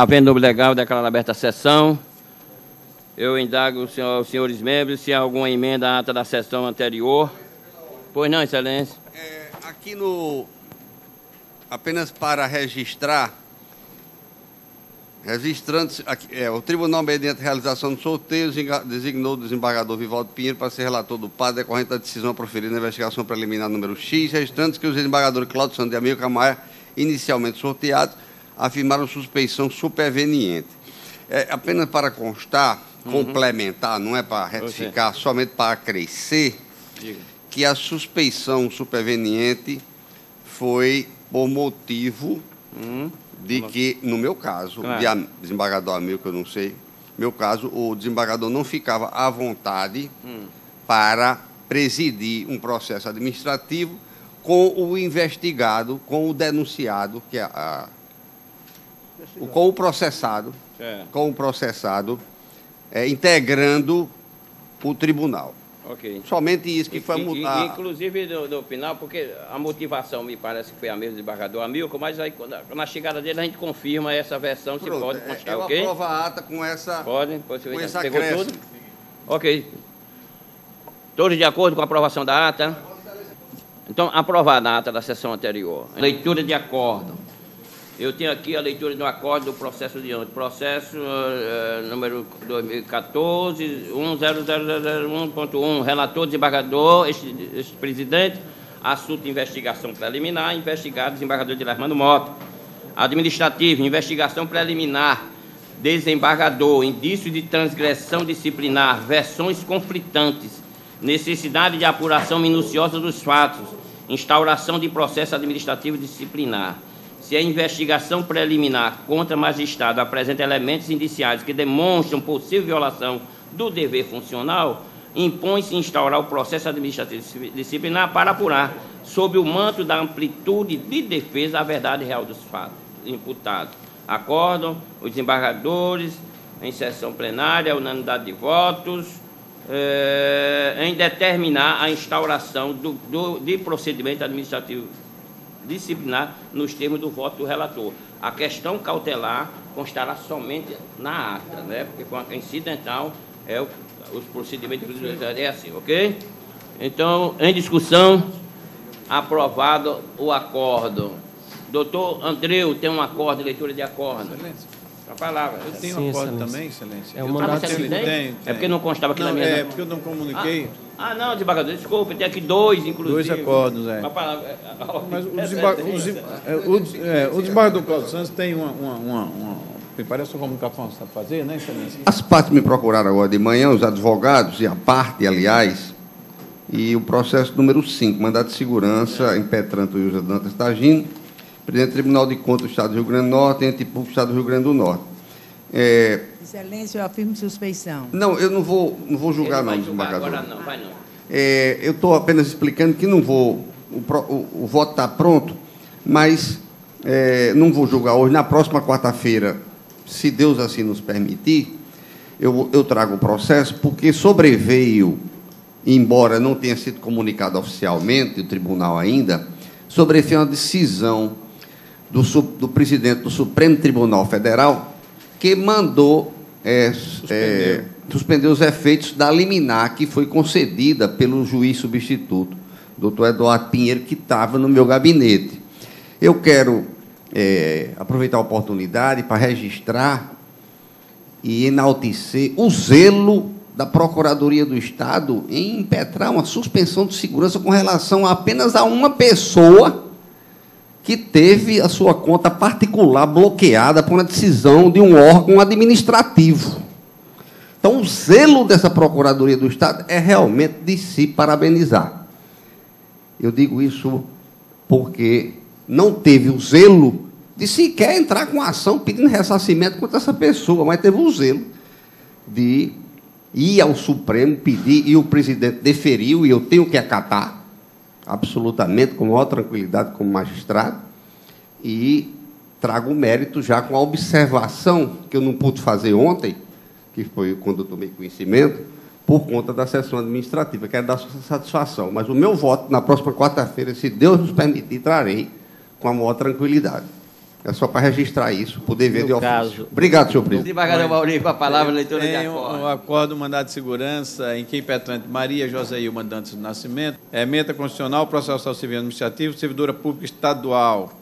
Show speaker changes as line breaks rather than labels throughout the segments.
Havendo número legal, declaro aberta a sessão. Eu indago os senhores membros se há alguma emenda à ata da sessão anterior. Pois não, excelência.
Aqui no... Apenas para registrar... Registrando-se... o Tribunal, mediante realização do sorteio, designou o desembargador Vivaldo Pinheiro para ser relator do PAD decorrente da decisão proferida na investigação preliminar número X, registrando-se que os desembargadores Cláudio Santos e Amilcar Maia, inicialmente sorteados, afirmaram suspeição superveniente. Apenas para constar, complementar, não é para retificar, somente para acrescer, que a suspeição superveniente foi por motivo de que, no meu caso, de desembargador Amilcar, eu não sei, no meu caso, o desembargador não ficava à vontade para presidir um processo administrativo com o investigado, com o denunciado, que é com o processado, integrando o tribunal.
Ok.
Somente isso que foi mudar.
Inclusive, no final, porque a motivação me parece que foi a mesma do desembargador Amilcar, mas aí, na chegada dele, a gente confirma essa versão, se pode constar, ok?
Eu aprovo a ata com essa...
Pode
com essa
pegou
acréscimo.
tudo? Ok. Todos de acordo com a aprovação da ata? Então, aprovada a ata da sessão anterior. Leitura de acordo. Eu tenho aqui a leitura do acordo do processo de ontem. Processo número 2014, 10001.1. Relator, desembargador, este presidente, assunto de investigação preliminar, investigado, desembargador de Armando Mota. Administrativo, investigação preliminar, desembargador, indício de transgressão disciplinar, versões conflitantes, necessidade de apuração minuciosa dos fatos, instauração de processo administrativo disciplinar. Se a investigação preliminar contra magistrado apresenta elementos indiciários que demonstram possível violação do dever funcional, impõe-se instaurar o processo administrativo disciplinar para apurar, sob o manto da amplitude de defesa, a verdade real dos fatos imputados. Acordam os desembargadores, em sessão plenária, unanimidade de votos, em determinar a instauração de procedimento administrativo disciplinar nos termos do voto do relator. A questão cautelar constará somente na ata, né? Porque com a incidental os procedimentos é assim, ok? Então, em discussão, aprovado o acordo. Doutor Andreu, tem um acordo, de leitura de acordo. Excelência. A palavra.
Eu tenho um acordo também, excelência.
É o mandato
tenho.
É porque não constava aqui na minha...
É porque eu não comuniquei.
Não, desembargador, desculpa, tem aqui dois, inclusive.
Dois acordos, Mas o desembargador Cláudio Santos tem me parece uma comunicação a fazer, né, excelência?
As partes me procuraram agora de manhã, os advogados, e a parte, aliás, e o processo número 5, mandato de segurança, impetrante o Ilza Dantas Tagino, presidente do Tribunal de Contas do Estado do Rio Grande do Norte, ente público do Estado do Rio Grande do Norte.
Excelência, eu afirmo suspeição.
Não, eu não vou julgar, não, desembargador.
Agora não, vai não.
Eu estou apenas explicando que não vou... O voto está pronto, mas não vou julgar hoje. Na próxima quarta-feira, se Deus assim nos permitir, eu trago o processo, porque sobreveio, embora não tenha sido comunicado oficialmente, o tribunal ainda, sobreveio uma decisão do presidente do Supremo Tribunal Federal, que mandou suspender os efeitos da liminar que foi concedida pelo juiz substituto, doutor Eduardo Pinheiro, que estava no meu gabinete. Eu quero aproveitar a oportunidade para registrar e enaltecer o zelo da Procuradoria do Estado em impetrar uma suspensão de segurança com relação apenas a uma pessoa que teve a sua conta particular bloqueada por uma decisão de um órgão administrativo. Então, o zelo dessa Procuradoria do Estado é realmente de se parabenizar. Eu digo isso porque não teve o zelo de sequer entrar com ação pedindo ressarcimento contra essa pessoa, mas teve o zelo de ir ao Supremo pedir, e o presidente deferiu, e eu tenho que acatar, absolutamente, com maior tranquilidade, como magistrado, e trago o mérito já com a observação que eu não pude fazer ontem, que foi quando eu tomei conhecimento, por conta da sessão administrativa. Quero dar satisfação, mas o meu voto, na próxima quarta-feira, se Deus nos permitir, trarei com a maior tranquilidade. É só para registrar isso, por dever de ofício.
caso.
Obrigado, senhor presidente.
Desembargador Maurício, com a palavra, leitura de
Tem
acordo.
o acordo do mandado de segurança em que impetrante Maria Joseilma Dantas do Nascimento, emenda constitucional, processo civil administrativo, servidora pública estadual.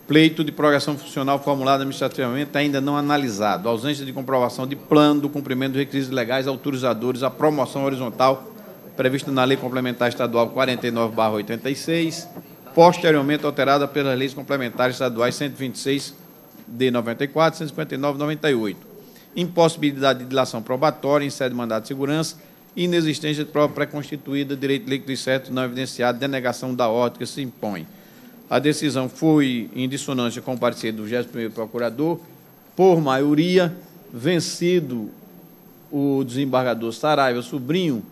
Pleito de prorrogação funcional formulado administrativamente ainda não analisado. Ausência de comprovação de plano do cumprimento dos requisitos legais autorizadores à promoção horizontal prevista na Lei Complementar Estadual 49/86, posteriormente alterada pelas leis complementares estaduais 126 de 94 e 159 de 98. Impossibilidade de dilação probatória em sede de mandado de segurança, inexistência de prova pré-constituída, direito líquido e certo não evidenciado, denegação da ordem que se impõe. A decisão foi em dissonância com o parecer do 21º Procurador, por maioria, vencido o desembargador Saraiva Sobrinho,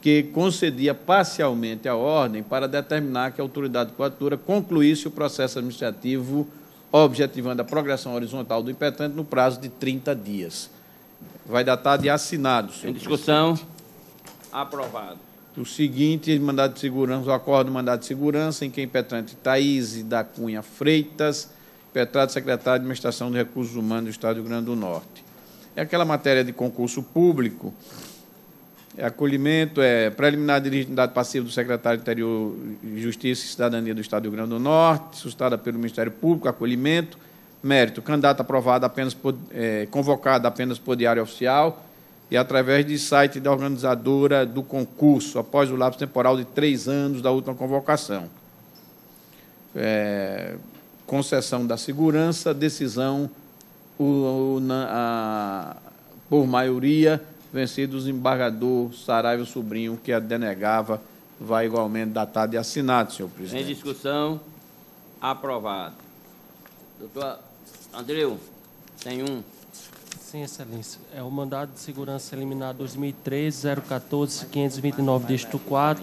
que concedia parcialmente a ordem para determinar que a autoridade coatora concluísse o processo administrativo objetivando a progressão horizontal do impetrante no prazo de 30 dias. Vai datar de assinado, senhor.
Em discussão, aprovado.
O seguinte, mandado de segurança, o acordo do mandado de segurança, em que impetrante Thaís da Cunha Freitas, impetrado secretário de Administração de Recursos Humanos do Estado do Rio Grande do Norte. É aquela matéria de concurso público, acolhimento, preliminar de legitimidade passiva do secretário de Interior, Justiça e Cidadania do Estado do Rio Grande do Norte, suscitada pelo Ministério Público, acolhimento, mérito, candidato aprovado apenas convocado apenas por diário oficial e através de site da organizadora do concurso, após o lapso temporal de 3 anos da última convocação. Concessão da segurança, decisão por maioria, vencido o desembargador Saraiva Sobrinho, que a denegava, vai igualmente datado e assinado, senhor presidente.
Em discussão, aprovado. Doutor Andreu, tem um.
Sim, excelência. É o mandado de segurança eliminar 2013-014-529, dígito 4.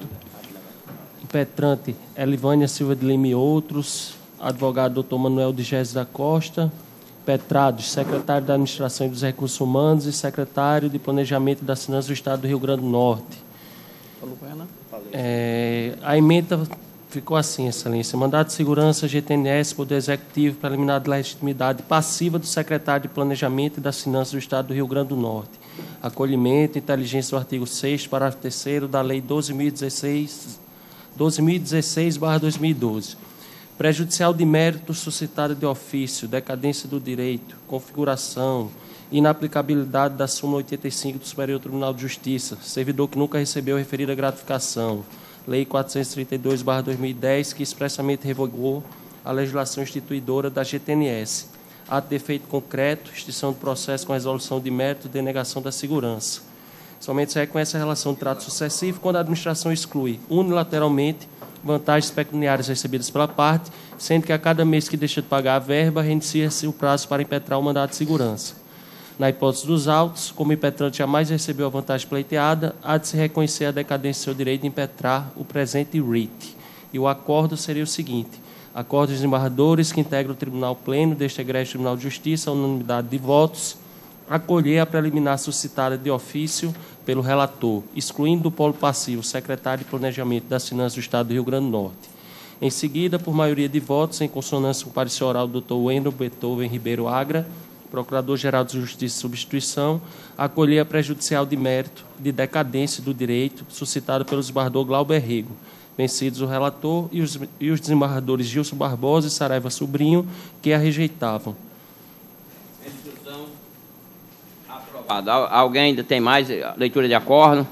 Impetrante Elivânia Silva de Lima e outros. Advogado doutor Manuel de Gésis da Costa. Petrados, secretário da Administração e dos Recursos Humanos e secretário de Planejamento e das Finanças do Estado do Rio Grande do Norte.
Falou com ela?
A emenda ficou assim, excelência. Mandado de segurança, GTNS, Poder Executivo, preliminar de legitimidade passiva do secretário de Planejamento e das Finanças do Estado do Rio Grande do Norte. Acolhimento, inteligência do artigo 6º, parágrafo 3º da Lei 12.016/2012. Prejudicial de mérito suscitada de ofício, decadência do direito, configuração, inaplicabilidade da súmula 85 do Superior Tribunal de Justiça, servidor que nunca recebeu referida gratificação, Lei 432/2010, que expressamente revogou a legislação instituidora da GTNS, ato de efeito concreto, extinção do processo com resolução de mérito, denegação da segurança. Somente se reconhece a relação de trato sucessivo quando a administração exclui unilateralmente vantagens pecuniárias recebidas pela parte, sendo que a cada mês que deixa de pagar a verba, reinicia-se o prazo para impetrar o mandado de segurança. Na hipótese dos autos, como o impetrante jamais recebeu a vantagem pleiteada, há de se reconhecer a decadência do seu direito de impetrar o presente RIT. E o acordo seria o seguinte: acordo dos desembargadores que integram o Tribunal Pleno deste egrégio Tribunal de Justiça, a unanimidade de votos, acolher a preliminar suscitada de ofício pelo relator, excluindo do polo passivo o secretário de Planejamento das Finanças do Estado do Rio Grande do Norte. Em seguida, por maioria de votos, em consonância com o parecer oral do Dr. Wendel Beethoven Ribeiro Agra, Procurador-Geral de Justiça e Substituição, acolher a prejudicial de mérito de decadência do direito suscitada pelo desembargador Glauber Rego, vencidos o relator e os desembargadores Gilson Barbosa e Saraiva Sobrinho, que a rejeitavam.
Alguém ainda tem mais leitura de acordo?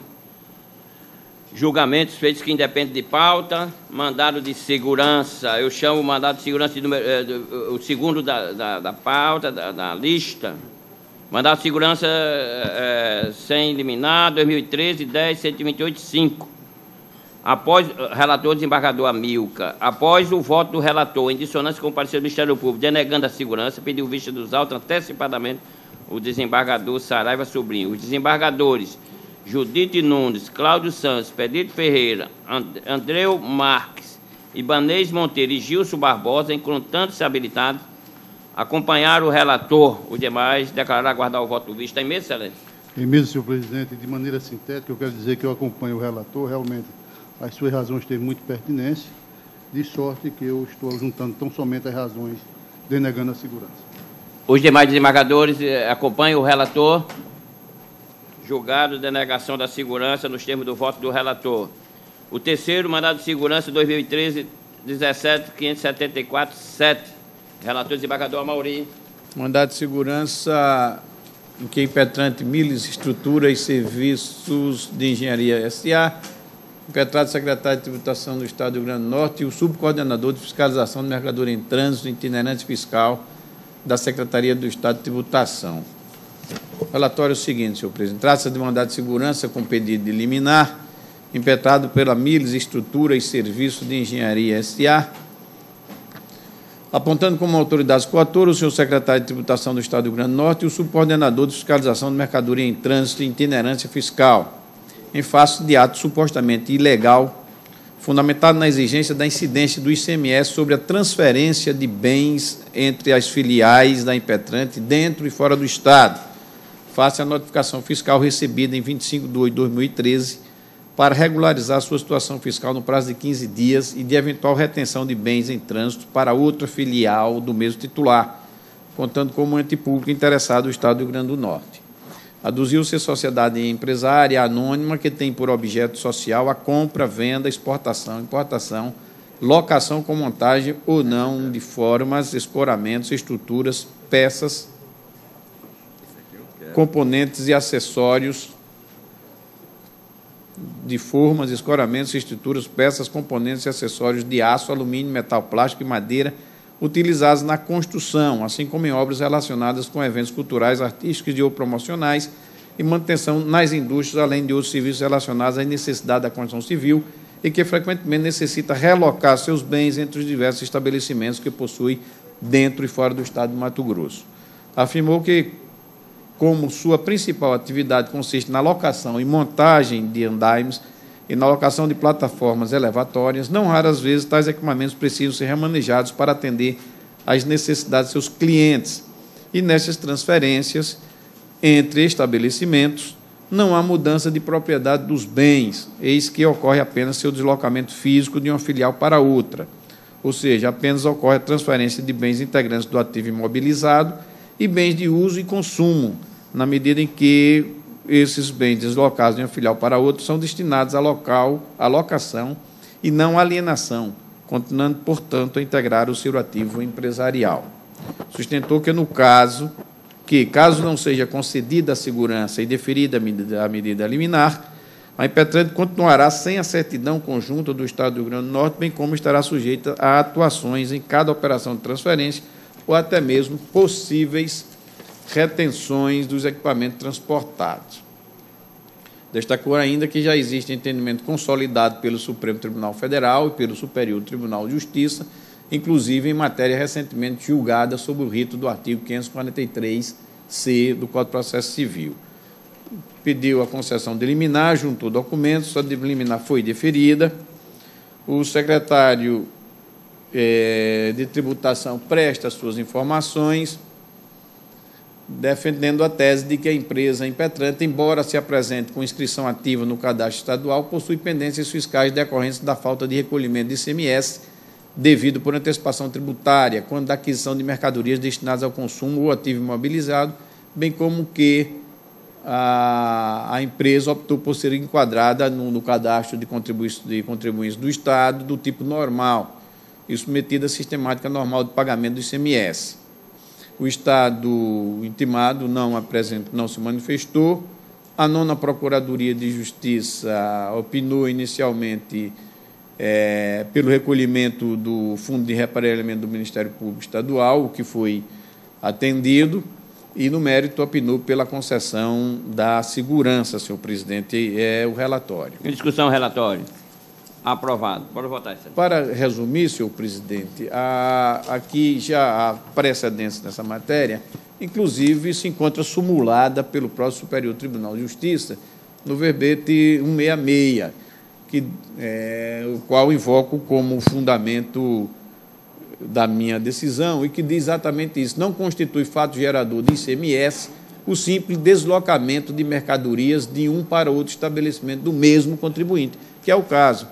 Julgamentos feitos que independem de pauta. Mandado de segurança. Eu chamo o mandado de segurança o segundo da pauta, da lista. Mandado de segurança sem liminar, 2013, 10.128.5. Após relator desembargador Amilcar, após o voto do relator, em dissonância com o parecer do Ministério Público, denegando a segurança, pediu vista dos autos antecipadamente o desembargador Saraiva Sobrinho. Os desembargadores Judite Nunes, Cláudio Santos, Pedrito Ferreira, Andreu Marques, Ibanez Monteiro e Gilson Barbosa, enquanto-se habilitados, acompanharam o relator. Os demais declararam aguardar o voto do visto. Tem mesa, excelência?
Em mesa, senhor presidente, de maneira sintética, eu quero dizer que eu acompanho o relator. Realmente, as suas razões têm muito pertinência. de sorte que eu estou juntando tão somente as razões denegando a segurança.
Os demais desembargadores acompanham o relator. Julgado denegação da segurança nos termos do voto do relator. O terceiro, mandado de segurança 2013-17-574-7. Relator desembargador Amauri.
Mandado de segurança em que impetrante Miles Estrutura e Serviços de Engenharia S.A., impetrado secretário de Tributação do Estado do Rio Grande do Norte e o subcoordenador de fiscalização de mercadoria em trânsito itinerante fiscal da Secretaria do Estado de Tributação. O relatório é o seguinte, senhor presidente. Trata-se de mandado de segurança com pedido de liminar, impetrado pela Miles Estrutura e Serviços de Engenharia S.A., apontando como autoridades coautoras o senhor secretário de Tributação do Estado do Rio Grande do Norte e o subcoordenador de fiscalização de mercadoria em trânsito e itinerância fiscal, em face de ato supostamente ilegal, fundamentado na exigência da incidência do ICMS sobre a transferência de bens entre as filiais da impetrante dentro e fora do Estado, face à notificação fiscal recebida em 25 de 8 de 2013, para regularizar sua situação fiscal no prazo de 15 dias e de eventual retenção de bens em trânsito para outra filial do mesmo titular, contando como ente público interessado o Estado do Rio Grande do Norte. Aduziu ser sociedade empresária anônima que tem por objeto social a compra, venda, exportação, importação, locação com montagem ou não de formas, escoramentos, estruturas, peças, componentes e acessórios de formas, escoramentos, estruturas, peças, componentes e acessórios de aço, alumínio, metal, plástico e madeira utilizados na construção, assim como em obras relacionadas com eventos culturais, artísticos e ou promocionais e manutenção nas indústrias, além de outros serviços relacionados à necessidade da construção civil e que frequentemente necessita relocar seus bens entre os diversos estabelecimentos que possui dentro e fora do Estado de Mato Grosso. Afirmou que, como sua principal atividade consiste na locação e montagem de andaimes e na locação de plataformas elevatórias, não raras vezes tais equipamentos precisam ser remanejados para atender às necessidades de seus clientes. E nessas transferências entre estabelecimentos não há mudança de propriedade dos bens, eis que ocorre apenas seu deslocamento físico de uma filial para outra, ou seja, apenas ocorre a transferência de bens integrantes do ativo imobilizado e bens de uso e consumo, na medida em que esses bens deslocados de uma filial para outra são destinados a locação e não alienação, continuando, portanto, a integrar o seu ativo empresarial. Sustentou que, caso não seja concedida a segurança e deferida a medida liminar, a impetrante continuará sem a certidão conjunta do Estado do Rio Grande do Norte, bem como estará sujeita a atuações em cada operação de transferência ou até mesmo possíveis retenções dos equipamentos transportados. Destacou ainda que já existe entendimento consolidado pelo Supremo Tribunal Federal e pelo Superior Tribunal de Justiça, inclusive em matéria recentemente julgada sob o rito do artigo 543-C do Código de Processo Civil. Pediu a concessão de liminar, juntou documentos, a liminar foi deferida. O secretário de Tributação presta suas informações, defendendo a tese de que a empresa impetrante, embora se apresente com inscrição ativa no cadastro estadual, possui pendências fiscais decorrentes da falta de recolhimento de ICMS devido por antecipação tributária, quando da aquisição de mercadorias destinadas ao consumo ou ativo imobilizado, bem como que a empresa optou por ser enquadrada no cadastro de contribuintes do Estado do tipo normal e submetida à sistemática normal de pagamento do ICMS. O Estado intimado não se manifestou. A 9ª Procuradoria de Justiça opinou inicialmente pelo recolhimento do Fundo de Reparelhamento do Ministério Público Estadual, o que foi atendido, e, no mérito, opinou pela concessão da segurança, senhor presidente, o relatório.
Em discussão, relatório. Aprovado. Pode votar, senhor.
Para resumir, senhor presidente, aqui já há precedentes nessa matéria, inclusive se encontra sumulada pelo próprio Superior Tribunal de Justiça no verbete 166, o qual invoco como fundamento da minha decisão e que diz exatamente isso. Não constitui fato gerador de ICMS o simples deslocamento de mercadorias de um para outro estabelecimento do mesmo contribuinte, que é o caso.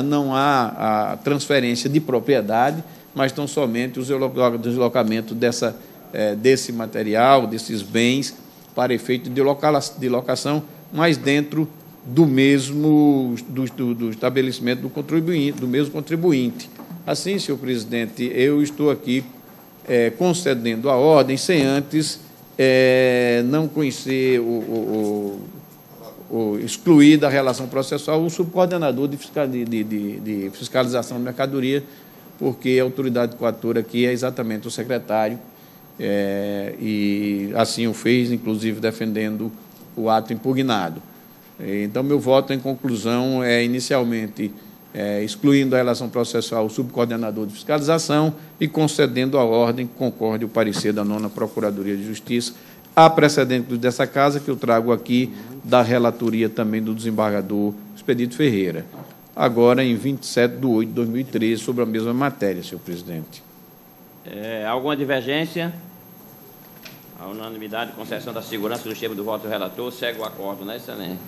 não há a transferência de propriedade, mas tão somente o deslocamento desse material, desses bens, para efeito de locação, mas dentro do mesmo do estabelecimento do mesmo contribuinte. Assim, senhor presidente, eu estou aqui concedendo a ordem sem antes não conhecer excluir da relação processual o subcoordenador de fiscalização de mercadoria, porque a autoridade coatora aqui é exatamente o secretário, e assim o fez, inclusive defendendo o ato impugnado. Então, meu voto, em conclusão, é inicialmente excluindo da relação processual o subcoordenador de fiscalização e concedendo a ordem, concorde o parecer da 9ª Procuradoria de Justiça, a precedente dessa casa, que eu trago aqui da relatoria também do desembargador Expedito Ferreira, agora em 27/8/2013, sobre a mesma matéria, senhor presidente.
Alguma divergência? A unanimidade, concessão da segurança do termo do voto do relator, segue o acordo, né, excelente?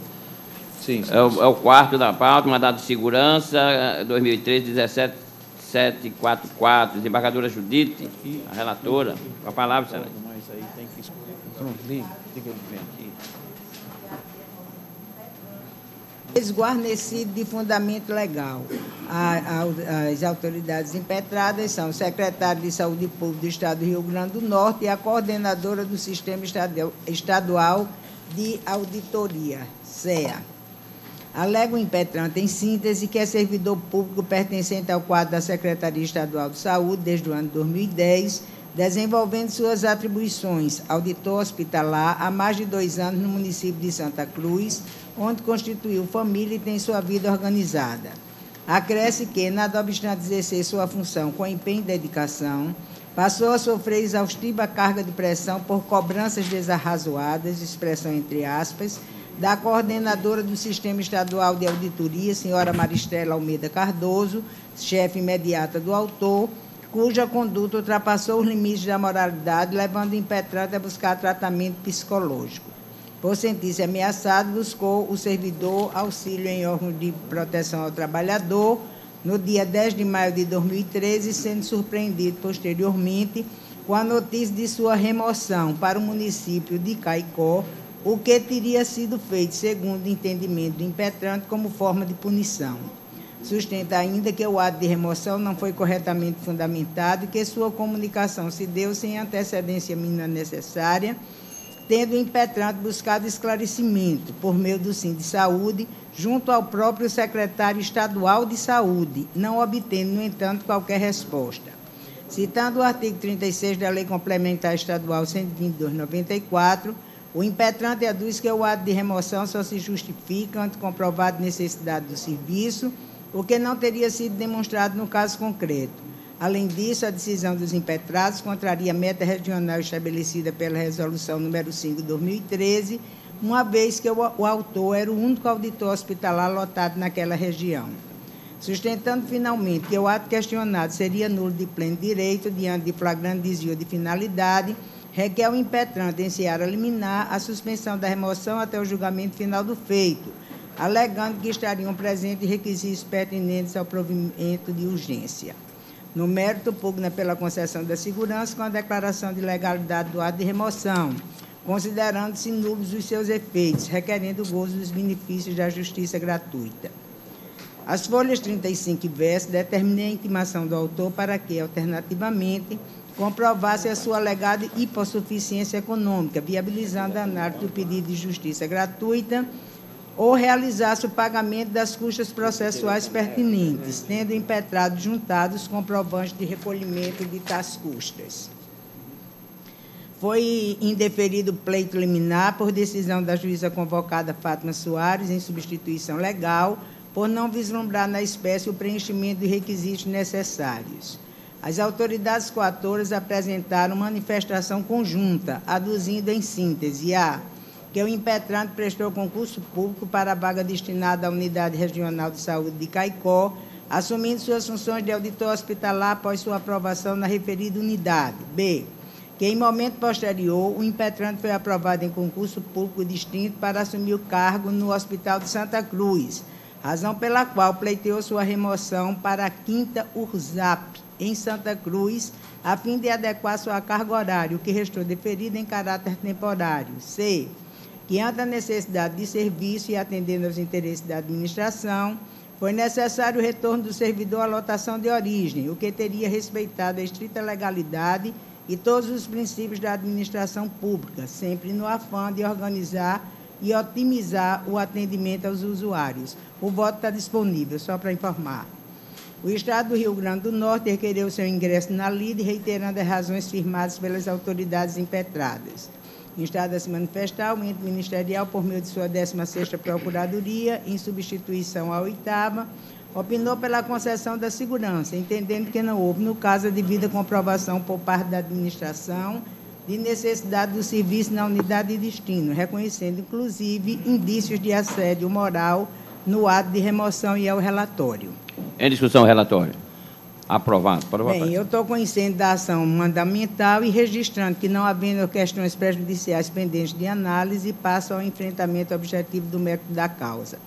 Sim, sim.
É o quarto da pauta, mandado de segurança, 2013-17744, desembargadora Judite, a relatora. Com a palavra, excelente.
Mas aí tem que escolher. Pronto, liga ele vem aqui.
Esguarnecido de fundamento legal. As autoridades impetradas são o secretário de Saúde Pública do Estado do Rio Grande do Norte e a coordenadora do Sistema Estadual de Auditoria, SEA. Alega o impetrante, em síntese, que é servidor público pertencente ao quadro da Secretaria Estadual de Saúde desde o ano 2010, desenvolvendo suas atribuições auditor hospitalar há mais de 2 anos no município de Santa Cruz, onde constituiu família e tem sua vida organizada. Acresce que, nada obstante exercer sua função com empenho e dedicação, passou a sofrer exaustiva carga de pressão por cobranças desarrazoadas, expressão entre aspas, da coordenadora do Sistema Estadual de Auditoria, senhora Maristela Almeida Cardoso, chefe imediata do autor, cuja conduta ultrapassou os limites da moralidade, levando o impetrante a buscar tratamento psicológico. Por sentir-se ameaçado, buscou o servidor auxílio em órgão de proteção ao trabalhador no dia 10 de maio de 2013, sendo surpreendido posteriormente com a notícia de sua remoção para o município de Caicó, o que teria sido feito, segundo o entendimento do impetrante, como forma de punição. Sustenta ainda que o ato de remoção não foi corretamente fundamentado e que sua comunicação se deu sem antecedência mínima necessária, tendo o impetrante buscado esclarecimento por meio do SIM de Saúde junto ao próprio secretário estadual de Saúde, não obtendo, no entanto, qualquer resposta. Citando o artigo 36 da Lei Complementar Estadual 122/94, o impetrante aduz que o ato de remoção só se justifica ante comprovada necessidade do serviço, o que não teria sido demonstrado no caso concreto. Além disso, a decisão dos impetrados contraria a meta regional estabelecida pela Resolução número 5 de 2013, uma vez que o autor era o único auditor hospitalar lotado naquela região. Sustentando, finalmente, que o ato questionado seria nulo de pleno direito diante de flagrante desvio de finalidade, requer o impetrante, em seara liminar, a suspensão da remoção até o julgamento final do feito, alegando que estariam presentes requisitos pertinentes ao provimento de urgência. No mérito, pugna pela concessão da segurança com a declaração de legalidade do ato de remoção, considerando-se nulos os seus efeitos, requerendo o gozo dos benefícios da justiça gratuita. As folhas 35 e verso determinam a intimação do autor para que, alternativamente, comprovasse a sua alegada hipossuficiência econômica, viabilizando a análise do pedido de justiça gratuita, ou realizasse o pagamento das custas processuais pertinentes, tendo impetrado juntados comprovantes de recolhimento de tais custas. Foi indeferido o pleito liminar por decisão da juíza convocada Fátima Soares, em substituição legal, por não vislumbrar na espécie o preenchimento dos requisitos necessários. As autoridades coatoras apresentaram manifestação conjunta, aduzindo em síntese a que o impetrante prestou concurso público para a vaga destinada à Unidade Regional de Saúde de Caicó, assumindo suas funções de auditor hospitalar após sua aprovação na referida unidade. B, que em momento posterior o impetrante foi aprovado em concurso público distinto para assumir o cargo no Hospital de Santa Cruz, razão pela qual pleiteou sua remoção para a 5ª URSAP, em Santa Cruz, a fim de adequar sua carga horária, o que restou deferida em caráter temporário. C, que ante a necessidade de serviço e atendendo aos interesses da administração, foi necessário o retorno do servidor à lotação de origem, o que teria respeitado a estrita legalidade e todos os princípios da administração pública, sempre no afã de organizar e otimizar o atendimento aos usuários. O voto está disponível, só para informar. O Estado do Rio Grande do Norte requereu seu ingresso na lide, reiterando as razões firmadas pelas autoridades impetradas. Instada a se manifestar o ente ministerial, por meio de sua 16ª Procuradoria, em substituição à 8ª, opinou pela concessão da segurança, entendendo que não houve, no caso, a devida comprovação por parte da administração de necessidade do serviço na unidade de destino, reconhecendo, inclusive, indícios de assédio moral no ato de remoção e ao relatório.
Em discussão, relatório. Aprovado.
Bem, eu estou conhecendo da ação mandamental e registrando que, não havendo questões prejudiciais pendentes de análise, passo ao enfrentamento objetivo do mérito da causa.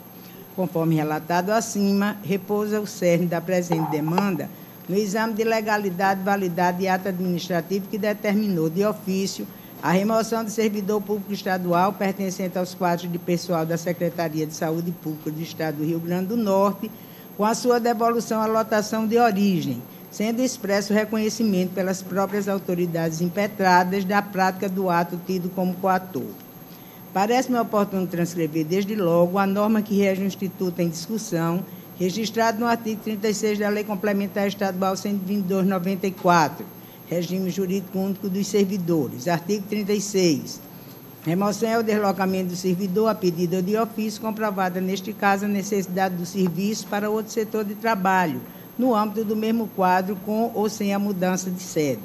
Conforme relatado acima, repousa o cerne da presente demanda no exame de legalidade, validade e ato administrativo que determinou de ofício a remoção de servidor público estadual pertencente aos quadros de pessoal da Secretaria de Saúde Pública do Estado do Rio Grande do Norte, com a sua devolução à lotação de origem, sendo expresso o reconhecimento pelas próprias autoridades impetradas da prática do ato tido como coator. Parece-me oportuno transcrever desde logo a norma que rege o Instituto em discussão, registrado no artigo 36 da Lei Complementar Estadual 122/94, Regime Jurídico Único dos Servidores. Artigo 36. Remoção é o deslocamento do servidor a pedido ou de ofício, comprovada, neste caso, a necessidade do serviço para outro setor de trabalho, no âmbito do mesmo quadro, com ou sem a mudança de sede.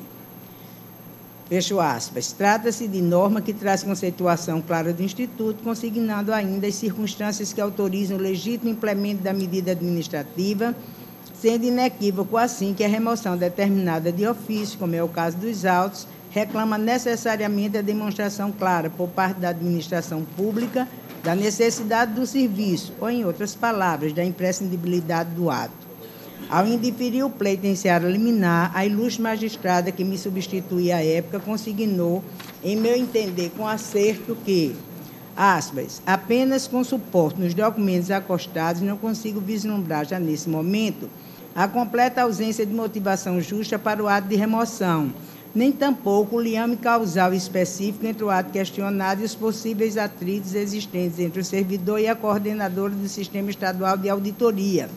Fecho aspas. Trata-se de norma que traz conceituação clara do Instituto, consignando ainda as circunstâncias que autorizam o legítimo implemento da medida administrativa, sendo inequívoco, assim, que a remoção determinada de ofício, como é o caso dos autos, reclama necessariamente a demonstração clara por parte da administração pública da necessidade do serviço, ou, em outras palavras, da imprescindibilidade do ato. Ao indeferir o pleito em seara liminar, a ilustre magistrada que me substituía à época consignou, em meu entender, com acerto que, aspas, apenas com suporte nos documentos acostados, não consigo vislumbrar já nesse momento a completa ausência de motivação justa para o ato de remoção, nem tampouco o liame causal específico entre o ato questionado e os possíveis atritos existentes entre o servidor e a coordenadora do Sistema Estadual de Auditoria,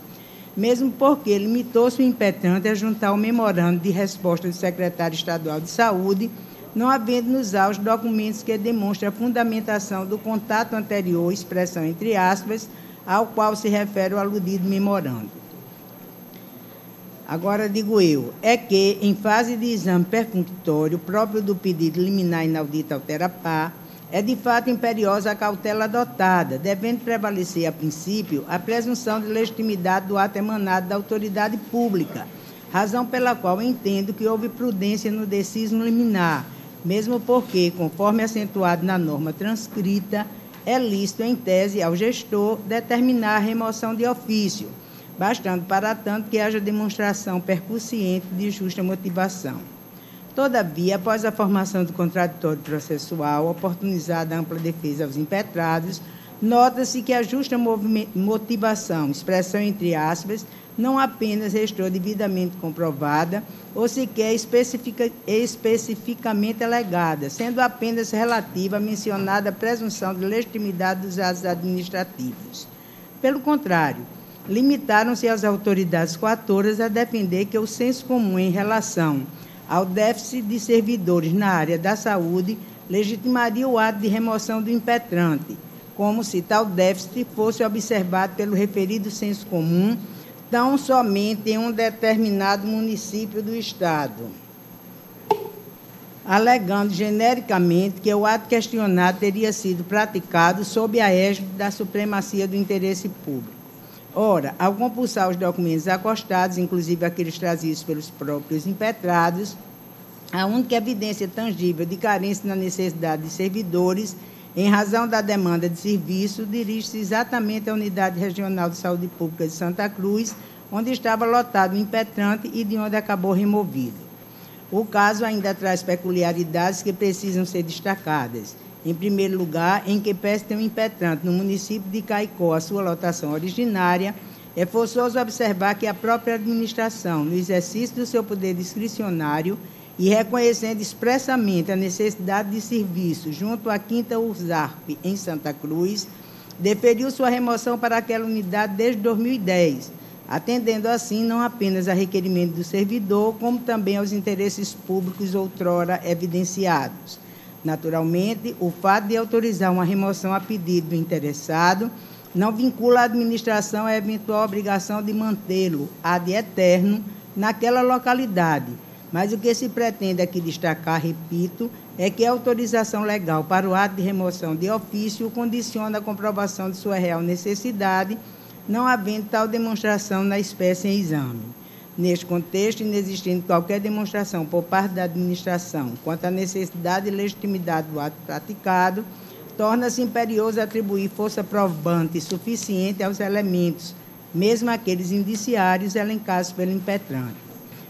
mesmo porque limitou-se o impetrante a juntar o memorando de resposta do secretário estadual de Saúde, não havendo nos autos documentos que demonstram a fundamentação do contato anterior, expressão entre aspas, ao qual se refere o aludido memorando. Agora, digo eu, é que, em fase de exame perfunctório próprio do pedido liminar inaudito altera par, é de fato imperiosa a cautela adotada, devendo prevalecer, a princípio, a presunção de legitimidade do ato emanado da autoridade pública, razão pela qual entendo que houve prudência no deciso liminar, mesmo porque, conforme acentuado na norma transcrita, é lícito, em tese, ao gestor determinar a remoção de ofício, bastando, para tanto, que haja demonstração percussiente de justa motivação. Todavia, após a formação do contraditório processual, oportunizada a ampla defesa aos impetrados, nota-se que a justa motivação, expressão entre aspas, não apenas restou devidamente comprovada ou sequer especificamente alegada, sendo apenas relativa à mencionada presunção de legitimidade dos atos administrativos. Pelo contrário, limitaram-se as autoridades coatoras a defender que o senso comum em relação ao déficit de servidores na área da saúde legitimaria o ato de remoção do impetrante, como se tal déficit fosse observado pelo referido senso comum tão somente em um determinado município do Estado, alegando genericamente que o ato questionado teria sido praticado sob a égide da supremacia do interesse público. Ora, ao compulsar os documentos acostados, inclusive aqueles trazidos pelos próprios impetrados, a única evidência tangível de carência na necessidade de servidores em razão da demanda de serviço, dirige-se exatamente à Unidade Regional de Saúde Pública de Santa Cruz, onde estava lotado o impetrante e de onde acabou removido. O caso ainda traz peculiaridades que precisam ser destacadas. Em primeiro lugar, em que pese ter um impetrante no município de Caicó a sua lotação originária, é forçoso observar que a própria administração, no exercício do seu poder discricionário e reconhecendo expressamente a necessidade de serviço junto à 5ª URSARP em Santa Cruz, deferiu sua remoção para aquela unidade desde 2010, atendendo assim não apenas a requerimento do servidor, como também aos interesses públicos outrora evidenciados. Naturalmente, o fato de autorizar uma remoção a pedido do interessado não vincula a administração à eventual obrigação de mantê-lo ad eterno naquela localidade, mas o que se pretende aqui destacar, repito, é que a autorização legal para o ato de remoção de ofício condiciona a comprovação de sua real necessidade, não havendo tal demonstração na espécie em exame. Neste contexto, inexistindo qualquer demonstração por parte da administração quanto à necessidade e legitimidade do ato praticado, torna-se imperioso atribuir força provante suficiente aos elementos, mesmo aqueles indiciários elencados pelo impetrante.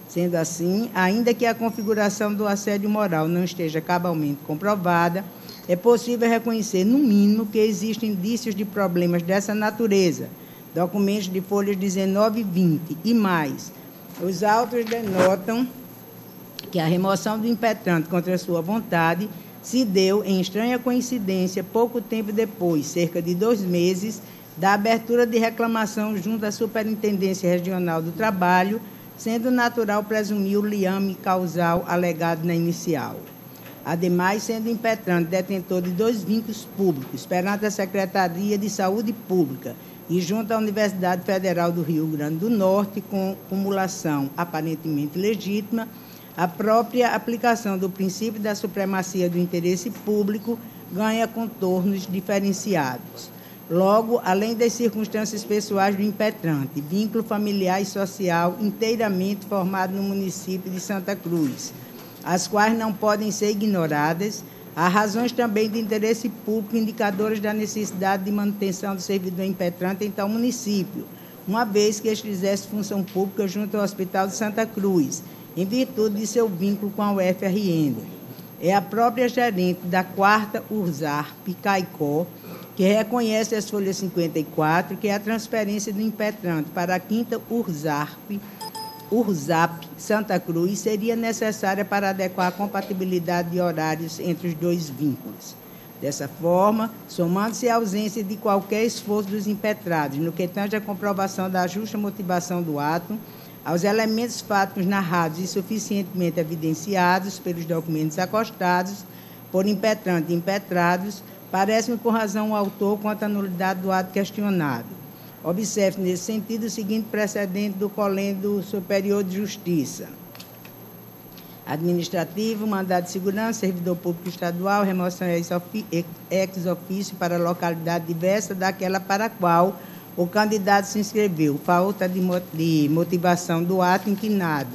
Sendo assim, ainda que a configuração do assédio moral não esteja cabalmente comprovada, é possível reconhecer, no mínimo, que existem indícios de problemas dessa natureza, documentos de folhas 19 e 20 e mais. Os autos denotam que a remoção do impetrante contra sua vontade se deu em estranha coincidência pouco tempo depois, cerca de 2 meses, da abertura de reclamação junto à Superintendência Regional do Trabalho, sendo natural presumir o liame causal alegado na inicial. Ademais, sendo impetrante detentor de 2 vínculos públicos perante a Secretaria de Saúde Pública e junto à Universidade Federal do Rio Grande do Norte, com cumulação aparentemente legítima, a própria aplicação do princípio da supremacia do interesse público ganha contornos diferenciados. Logo, além das circunstâncias pessoais do impetrante, vínculo familiar e social inteiramente formado no município de Santa Cruz, as quais não podem ser ignoradas, há razões também de interesse público indicadoras da necessidade de manutenção do servidor impetrante em tal município, uma vez que este exerce função pública junto ao Hospital de Santa Cruz, em virtude de seu vínculo com a UFRN. É a própria gerente da 4ª URSARP, Caicó, que reconhece as folhas 54, que é a transferência do impetrante para a 5ª URSAP Santa Cruz seria necessária para adequar a compatibilidade de horários entre os 2 vínculos. Dessa forma, somando-se a ausência de qualquer esforço dos impetrados no que tange à comprovação da justa motivação do ato, aos elementos fáticos narrados e suficientemente evidenciados pelos documentos acostados por impetrante e impetrados, parece-me com razão o autor quanto à nulidade do ato questionado. Observe, nesse sentido, o seguinte precedente do Colégio Superior de Justiça. Administrativo, mandado de segurança, servidor público estadual, remoção ex ofício para localidade diversa daquela para a qual o candidato se inscreveu, falta de motivação do ato inquinado,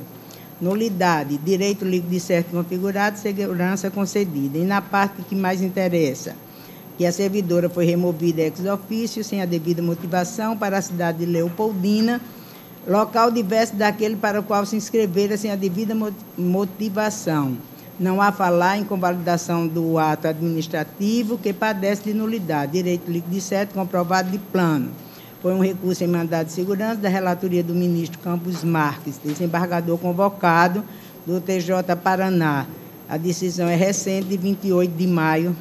nulidade, direito líquido de certo configurado, segurança concedida. E na parte que mais interessa, que a servidora foi removida ex ofício, sem a devida motivação, para a cidade de Leopoldina, local diverso daquele para o qual se inscrevera sem a devida motivação. Não há falar em convalidação do ato administrativo que padece de nulidade, direito líquido de certo comprovado de plano. Foi um recurso em mandado de segurança da relatoria do ministro Campos Marques, desembargador convocado do TJ Paraná. A decisão é recente, de 28 de maio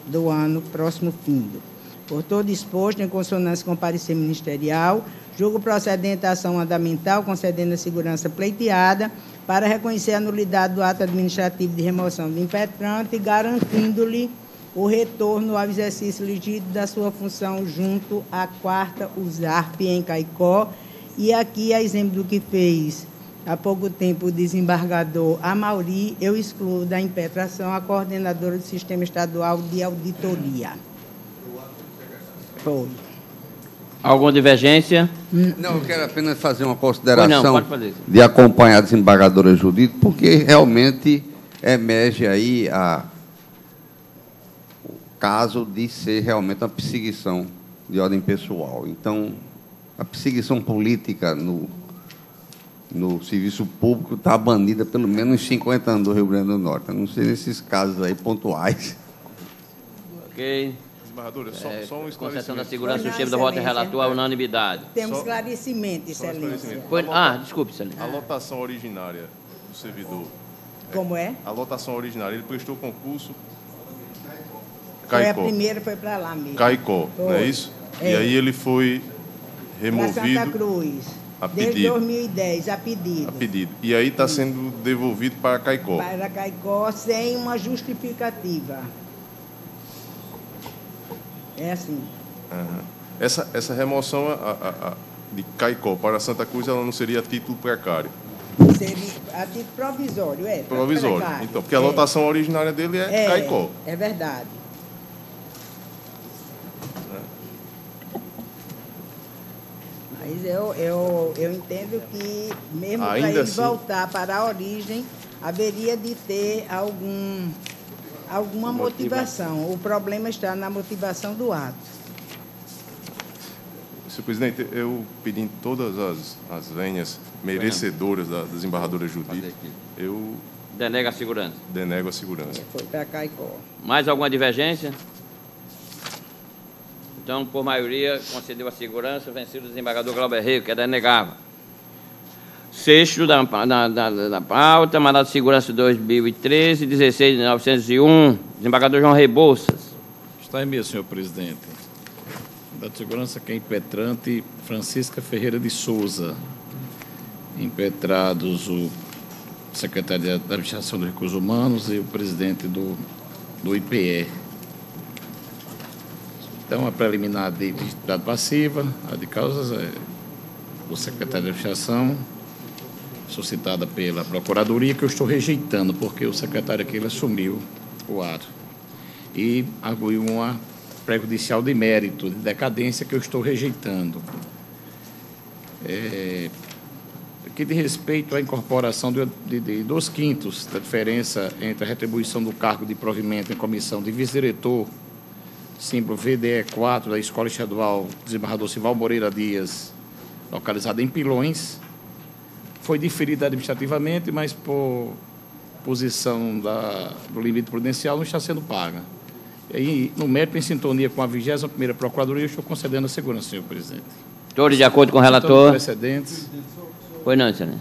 do ano próximo findo. Por todo exposto, em consonância com o parecer ministerial, julgo procedente a ação andamental, concedendo a segurança pleiteada, para reconhecer a nulidade do ato administrativo de remoção do impetrante, garantindo-lhe o retorno ao exercício legítimo da sua função junto à 4ª URSARP em Caicó. E aqui, a exemplo do que fez há pouco tempo o desembargador Amauri, eu excluo da impetração a coordenadora do Sistema Estadual de Auditoria. Foi.
Alguma divergência?
Não, eu quero apenas fazer uma consideração
de
acompanhar a desembargadora Judite, porque realmente emerge aí o caso de ser realmente uma perseguição de ordem pessoal. Então, a perseguição política no serviço público está banida pelo menos uns 50 anos do Rio Grande do Norte. A não ser nesses casos aí pontuais.
Ok.
Desembargadora, só um esclarecimento.
Concessão da segurança, o chefe do voto é relator à unanimidade.
Temos esclarecimento, Excelência.
Desculpe, Excelência.
A lotação originária do servidor.
Como é?
A lotação originária, ele prestou concurso
Foi a
Caicó.
primeira, foi para lá mesmo.
Caicó, não é
Foi.
isso?
É.
E aí ele foi
Para Santa
removido
Cruz.
a
Desde
pedido.
2010, a pedido.
a pedido. E aí está sendo devolvido para Caicó.
Para Caicó sem uma justificativa. É assim.
Aham. Essa remoção de Caicó para Santa Cruz, ela não seria a título precário.
Seria a título provisório, é.
Provisório.
precário.
Então, porque a lotação originária dele é Caicó.
É verdade. Mas eu entendo que, mesmo para
Ainda
ele
assim-
voltar para a origem, haveria de ter alguma motivação. O problema está na motivação do ato.
Senhor presidente, eu pedindo todas as venhas merecedoras da desembargadora Judite, eu
Denega a segurança.
denego a segurança.
Foi para Caicó.
Mais alguma divergência? Então, por maioria, concedeu a segurança, vencido o desembargador Glauber Rego, que é denegável. Sexto da pauta, mandado de segurança 2013, 16.901, desembargador João Rebouças.
Está em mesa, senhor presidente. Da segurança que é impetrante Francisca Ferreira de Souza. Impetrados o secretário da Administração dos Recursos Humanos e o presidente do IPE. Então, a preliminar de identidade passiva, a de causas é do secretário de Administração, suscitada pela Procuradoria, que eu estou rejeitando, porque o secretário aqui ele assumiu o ato. E arguiu uma prejudicial de mérito, de decadência, que eu estou rejeitando. Que diz respeito à incorporação de 2/5 da diferença entre a retribuição do cargo de provimento em comissão de vice-diretor, símbolo VDE 4 da Escola Estadual Desembargador Sival Moreira Dias, localizada em Pilões, foi diferida administrativamente, mas por posição do limite prudencial não está sendo paga. E aí, no mérito, em sintonia com a 21ª Procuradoria, eu estou concedendo a segurança, senhor presidente.
Todos de acordo com o
Então,
relator?
precedentes.
Pois não, Excelência.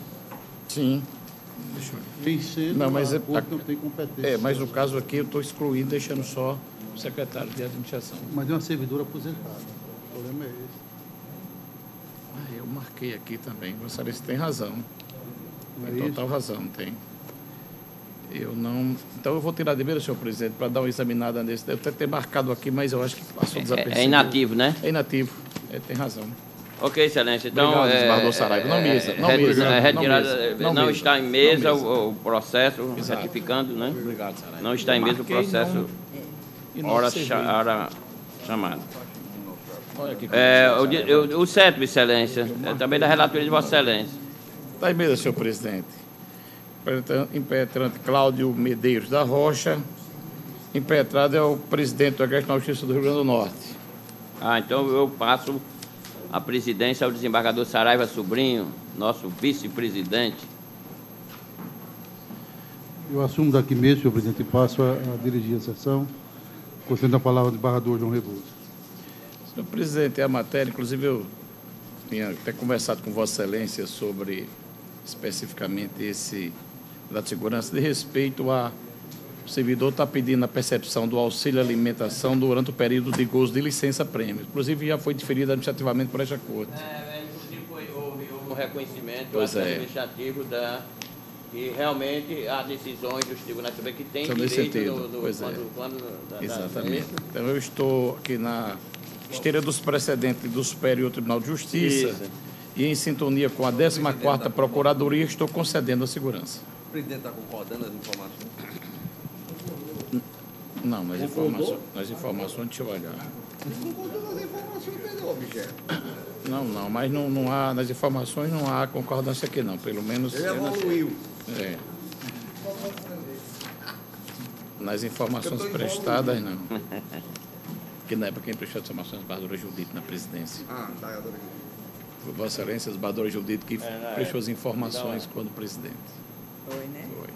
Sim. Deixa eu ver.
Em sendo
Não, mas
a
é-
corte não tem competência.
Mas no caso aqui eu estou excluindo, deixando só o secretário de administração.
Mas é uma servidora aposentada. O problema é esse.
Eu marquei aqui também. Vossa Excelência tem razão.
Não é
Tem total razão, tem. Eu não. Então eu vou tirar de mesa, senhor presidente, para dar uma examinada nesse. Deve até ter marcado aqui, mas eu acho que passou desapercebido.
É inativo, né?
É inativo. Tem razão.
Ok, Excelência. Então,
Obrigado, desembargador Saraiva. Não mesa, não mesa, não
retirada,
mesa,
não
não
está
mesa,
em mesa
não mesa.
o processo,
Exato.
retificando, né?
Obrigado, Saraiva.
Não está em mesa o
Marquei,
processo,
não- e não
hora
observei.
chamada.
Olha aqui.
O sétimo, Excelência, também da relatoria de Vossa Excelência.
Está em mesa, senhor presidente. Impetrante Cláudio Medeiros da Rocha. Impetrado é o presidente do Agreste na Justiça do Rio Grande do Norte.
Então eu passo a presidência ao desembargador Saraiva Sobrinho, nosso vice-presidente.
Eu assumo daqui mesmo, senhor presidente, e passo a dirigir a sessão, concedendo a palavra ao desembargador João Rebouças.
Senhor presidente, a matéria, inclusive eu tinha até conversado com Vossa Excelência sobre especificamente esse da segurança, de respeito a o servidor está pedindo a percepção do auxílio alimentação durante o período de gozo de licença-prêmio. Inclusive já foi diferido administrativamente por esta corte.
Inclusive houve um reconhecimento
Pois é.
administrativo que realmente há decisões dos tribunais superiores que têm
São nesse
direito
sentido. Pois é. Exatamente. Então eu estou aqui na esteira dos precedentes do Superior Tribunal de Justiça.
Isso.
E em sintonia com a 14ª Procuradoria, estou concedendo a segurança.
O presidente está concordando as informações?
Não, nas informações, deixa eu olhar. Não, mas não há, nas informações não há concordância aqui não, pelo menos...
Ele evoluiu.
Nas informações prestadas, não. porque na época quem prestou as informações é a embargadora Judite na presidência. Foi Vossa Excelência, a embargadora Judite, que prestou as informações quando presidente.
Foi, né?
Foi.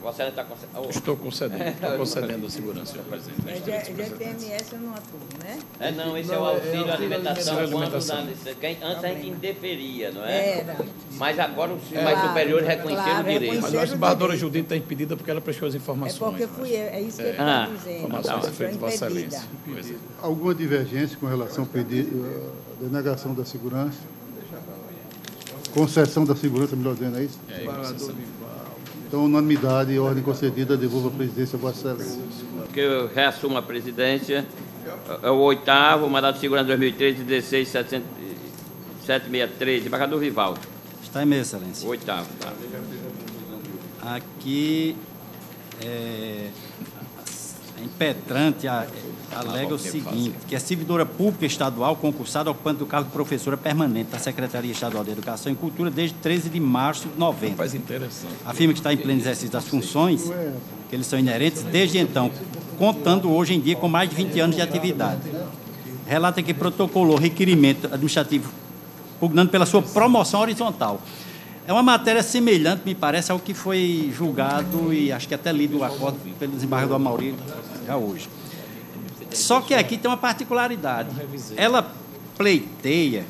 Vossa Excelência está concedendo.
Estou concedendo a segurança, senhor presidente.
Mas GTMS eu não atuo, né?
Não, esse é o auxílio alimentação. Antes a gente indeferia, não é?
Era.
Mas agora os mais superiores reconheceram o direito.
Mas a embargadora Judite está impedida porque ela prestou as
É
informações.
porque fui eu, é isso que ele está dizendo.
Informações
Eu
feitas de
estou
Vossa
impedida.
Excelência. Pois é.
Alguma divergência com relação ao pedido, denegação da segurança? Concessão da segurança, melhor dizendo, é isso? Então, unanimidade e ordem concedida, devolvo a presidência a Vossa Excelência.
Que eu reassumo a presidência. É o 8º, mandato de segurança 2013, 16.763, embargador Vivaldo.
Está em mesa, Excelência.
8º, tá.
Aqui, a impetrante alega o seguinte, que é servidora pública estadual concursada ocupante do cargo de professora permanente da Secretaria Estadual de Educação e Cultura desde 13 de março de 90.
Faz interessante.
Afirma que está em pleno exercício das funções, que eles são inerentes, desde então, contando hoje em dia com mais de 20 anos de atividade. Relata que protocolou requerimento administrativo pugnando pela sua promoção horizontal. É uma matéria semelhante, me parece, ao que foi julgado e acho que até lido o acordo pelo desembargador Amauri já hoje. Só que aqui tem uma particularidade. Ela pleiteia...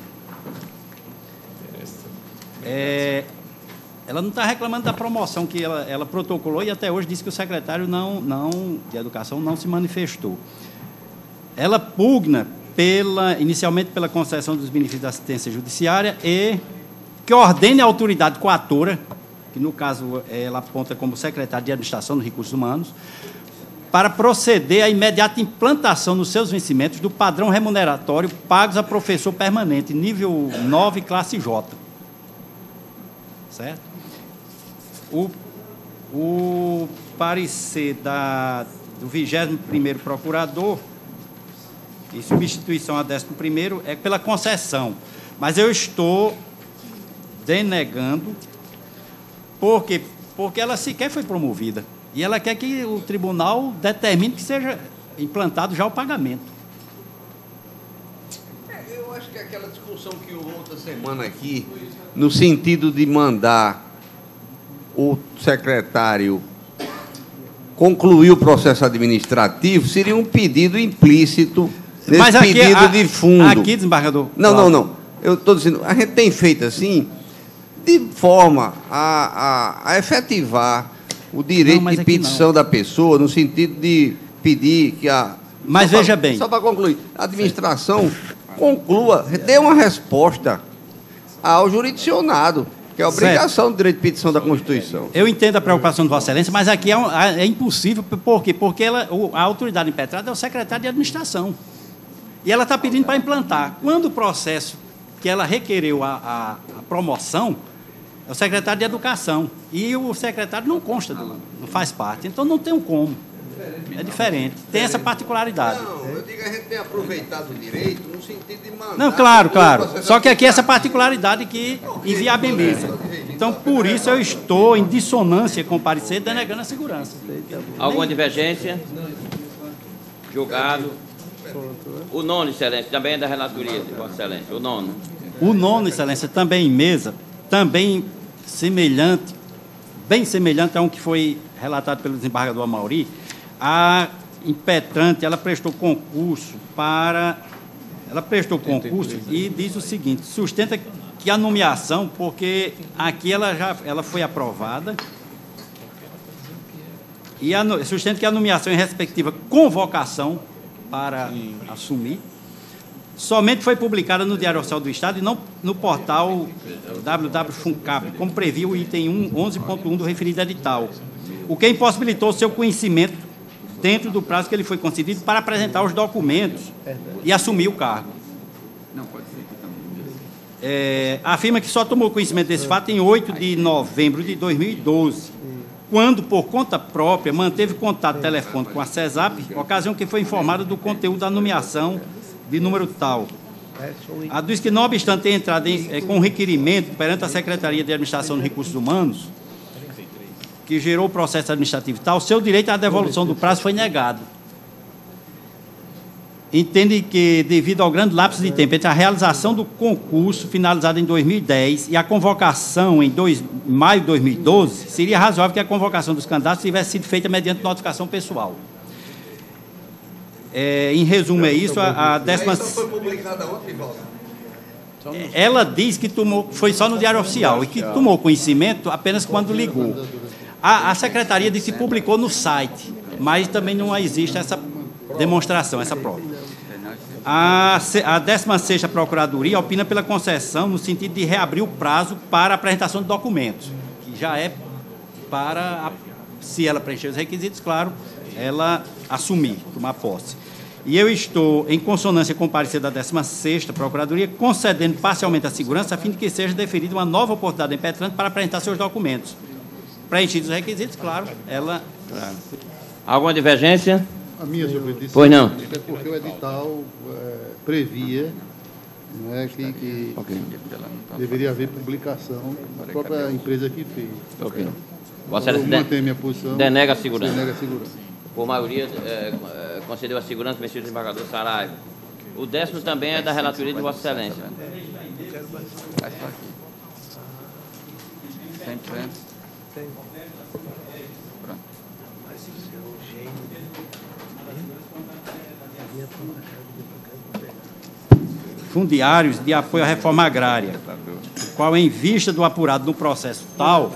ela não está reclamando da promoção que ela protocolou e até hoje disse que o secretário de Educação não se manifestou. Ela pugna inicialmente pela concessão dos benefícios da assistência judiciária e que ordene a autoridade coatora, que no caso ela aponta como secretário de Administração dos Recursos Humanos, para proceder à imediata implantação nos seus vencimentos do padrão remuneratório pagos a professor permanente, nível 9, classe J. Certo? O parecer do 21º procurador, em substituição a 11º, é pela concessão. Mas eu estou denegando, porque ela sequer foi promovida. E ela quer que o tribunal determine que seja implantado já o pagamento.
Eu acho que é aquela discussão que houve outra semana aqui, no sentido de mandar o secretário concluir o processo administrativo, seria um pedido implícito nesse
Mas aqui,
pedido de fundo.
Aqui, desembargador...
Não. Eu estou dizendo, a gente tem feito assim, de forma a efetivar o direito de petição da pessoa, no sentido de pedir que a...
Mas veja bem...
Só para concluir, a administração conclua, dê uma resposta ao jurisdicionado, que é a obrigação do direito de petição da Constituição.
Eu entendo a preocupação de Vossa Excelência, mas aqui é impossível. Por quê? Porque a autoridade impetrada é o secretário de Administração. E ela está pedindo para implantar. Quando o processo que ela requereu a promoção, é o secretário de Educação. E o secretário não consta, não faz parte. Então, não tem como. É diferente. Tem essa particularidade.
Não, eu digo que a gente tem aproveitado o direito no sentido de mandar...
Não, claro. Só que aqui essa particularidade que inviabiliza. Então, por isso, eu estou em dissonância com o parecer, denegando a segurança.
Alguma divergência? Julgado. O 9º, Excelência, também é da relatoria de Vossa Excelência. O 9º.
O 9º, Excelência, também em mesa, também semelhante, bem semelhante a um que foi relatado pelo desembargador Amauri. A impetrante, ela prestou concurso e diz o seguinte: sustenta que a nomeação, porque aqui ela foi aprovada, e sustenta que a nomeação em respectiva convocação para assumir somente foi publicada no Diário Oficial do Estado e não no portal www.funcap, como previu o item 11.1 do referido edital, o que impossibilitou seu conhecimento dentro do prazo que ele foi concedido para apresentar os documentos e assumir o cargo. Afirma que só tomou conhecimento desse fato em 8 de novembro de 2012, quando, por conta própria, manteve contato telefônico com a CESAP, ocasião que foi informada do conteúdo da nomeação de número tal. Aduz que, não obstante ter entrado com um requerimento perante a Secretaria de Administração dos Recursos Humanos, que gerou o processo administrativo tal, seu direito à devolução do prazo foi negado. entende que, devido ao grande lapso de tempo entre a realização do concurso, finalizado em 2010, e a convocação em maio de 2012, seria razoável que a convocação dos candidatos tivesse sido feita mediante notificação pessoal. Em resumo, é isso. A décima...
foi publicada ontem, Valdir?
Ela diz que foi só no Diário Oficial e que tomou conhecimento apenas quando ligou. A Secretaria disse que publicou no site, mas também não existe essa demonstração, essa prova. A 16ª Procuradoria opina pela concessão no sentido de reabrir o prazo para a apresentação de documentos, que já é para, se ela preencher os requisitos, claro, ela assumir, tomar posse. E eu estou, em consonância com o parecer da 16ª Procuradoria, concedendo parcialmente a segurança a fim de que seja deferida uma nova oportunidade impetrante para apresentar seus documentos. Preenchidos os requisitos, claro, ela...
Alguma divergência?
A minha, senhor presidente.
Pois não.
É porque o edital previa, né, que deveria haver publicação da própria empresa que fez.
Ok. Vossa Excelência
mantém minha posição.
Denega a segurança.
Denega a segurança.
Por maioria, concedeu a segurança ao vencido desembargador Saraiva. O 10º também é da relatoria de Vossa Excelência.
Fundiários de apoio à reforma agrária, o qual, em vista do apurado no processo tal,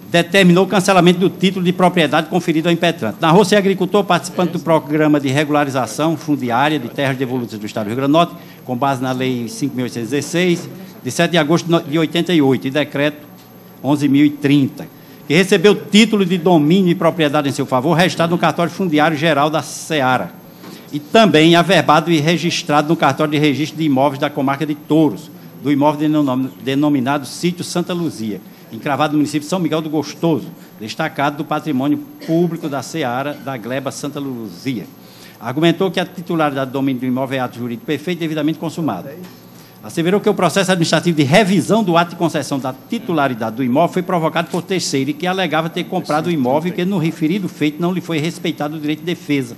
determinou o cancelamento do título de propriedade conferido ao impetrante. Narrou-se agricultor participante do programa de regularização fundiária de terras devolutas do Estado do Rio Grande do Norte, com base na Lei 5.816, de 7 de agosto de 88, e Decreto 11.030, que recebeu título de domínio e propriedade em seu favor, registrado no cartório fundiário geral da Ceará, e também averbado e registrado no cartório de registro de imóveis da comarca de Touros, do imóvel denominado Sítio Santa Luzia, encravado no município de São Miguel do Gostoso, destacado do patrimônio público da Ceará, da Gleba Santa Luzia. Argumentou que a titularidade do domínio do imóvel é ato jurídico perfeito e devidamente consumado. Asseverou que o processo administrativo de revisão do ato de concessão da titularidade do imóvel foi provocado por terceiro e que alegava ter comprado o imóvel e que, no referido feito, não lhe foi respeitado o direito de defesa,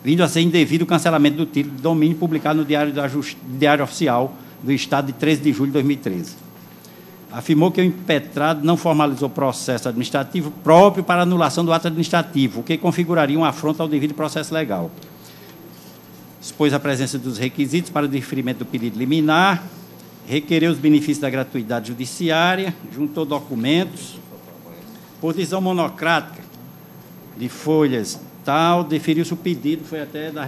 vindo a ser indevido o cancelamento do título de domínio publicado no Diário Oficial do Estado de 13 de julho de 2013. Afirmou que o impetrado não formalizou processo administrativo próprio para anulação do ato administrativo, o que configuraria uma afronta ao devido processo legal. Expôs a presença dos requisitos para o deferimento do pedido liminar, requereu os benefícios da gratuidade judiciária, juntou documentos, por decisão monocrática de folhas tal, deferiu-se o pedido, foi até da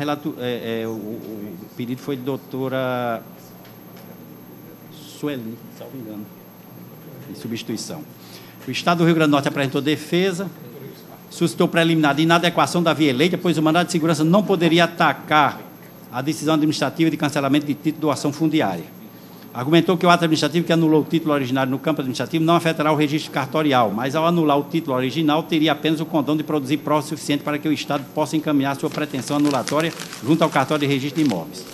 o pedido foi de doutora Sueli, se não me engano, em substituição. O Estado do Rio Grande do Norte apresentou defesa, suscitou preliminar de inadequação da via eleita, pois o mandado de segurança não poderia atacar a decisão administrativa de cancelamento de título de doação fundiária. Argumentou que o ato administrativo que anulou o título originário no campo administrativo não afetará o registro cartorial, mas, ao anular o título original, teria apenas o condão de produzir prova suficiente para que o Estado possa encaminhar sua pretensão anulatória junto ao cartório de registro de imóveis.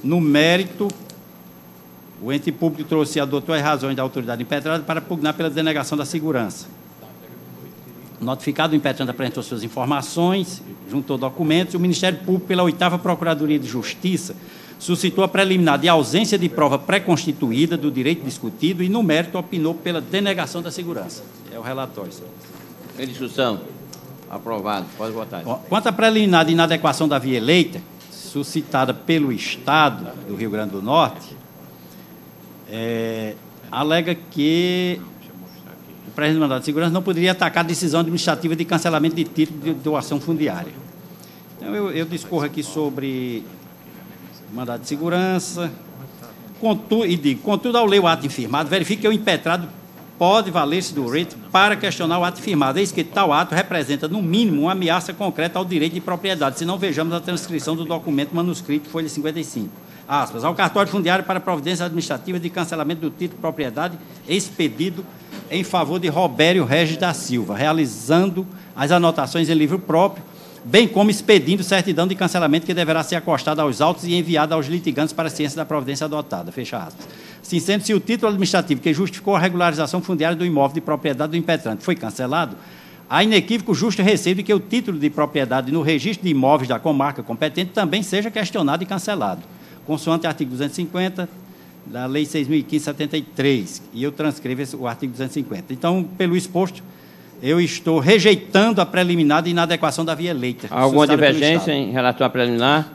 No mérito, o ente público trouxe e adotou as razões da autoridade impetrada para pugnar pela denegação da segurança. Notificado, o impetrante apresentou suas informações, juntou documentos, e o Ministério Público, pela 8ª Procuradoria de Justiça, suscitou a preliminar de ausência de prova pré-constituída do direito discutido e, no mérito, opinou pela denegação da segurança. É o relatório, senhor.
Em discussão. Aprovado. Pode votar.
Quanto à preliminar de inadequação da via eleita, suscitada pelo Estado do Rio Grande do Norte, alega que o presidente do mandado de segurança não poderia atacar a decisão administrativa de cancelamento de título de doação fundiária. Então, eu discorro aqui sobre o mandado de segurança, contudo, ao ler o ato infirmado, verifique que o impetrado pode valer-se do rito para questionar o ato firmado, eis que tal ato representa, no mínimo, uma ameaça concreta ao direito de propriedade, se não vejamos a transcrição do documento manuscrito, folha 55. Aspas, ao cartório fundiário para providência administrativa de cancelamento do título de propriedade expedido em favor de Robério Regis da Silva, realizando as anotações em livro próprio, bem como expedindo certidão de cancelamento que deverá ser acostada aos autos e enviada aos litigantes para a ciência da providência adotada. Fecha aspas. Assim sendo, se o título administrativo que justificou a regularização fundiária do imóvel de propriedade do impetrante foi cancelado, há inequívoco justo receio de que o título de propriedade no registro de imóveis da comarca competente também seja questionado e cancelado, consoante o artigo 250 da Lei 6.015/73, e eu transcrevo o artigo 250. Então, pelo exposto, eu estou rejeitando a preliminar de inadequação da via eleita.
Alguma divergência em relação à preliminar?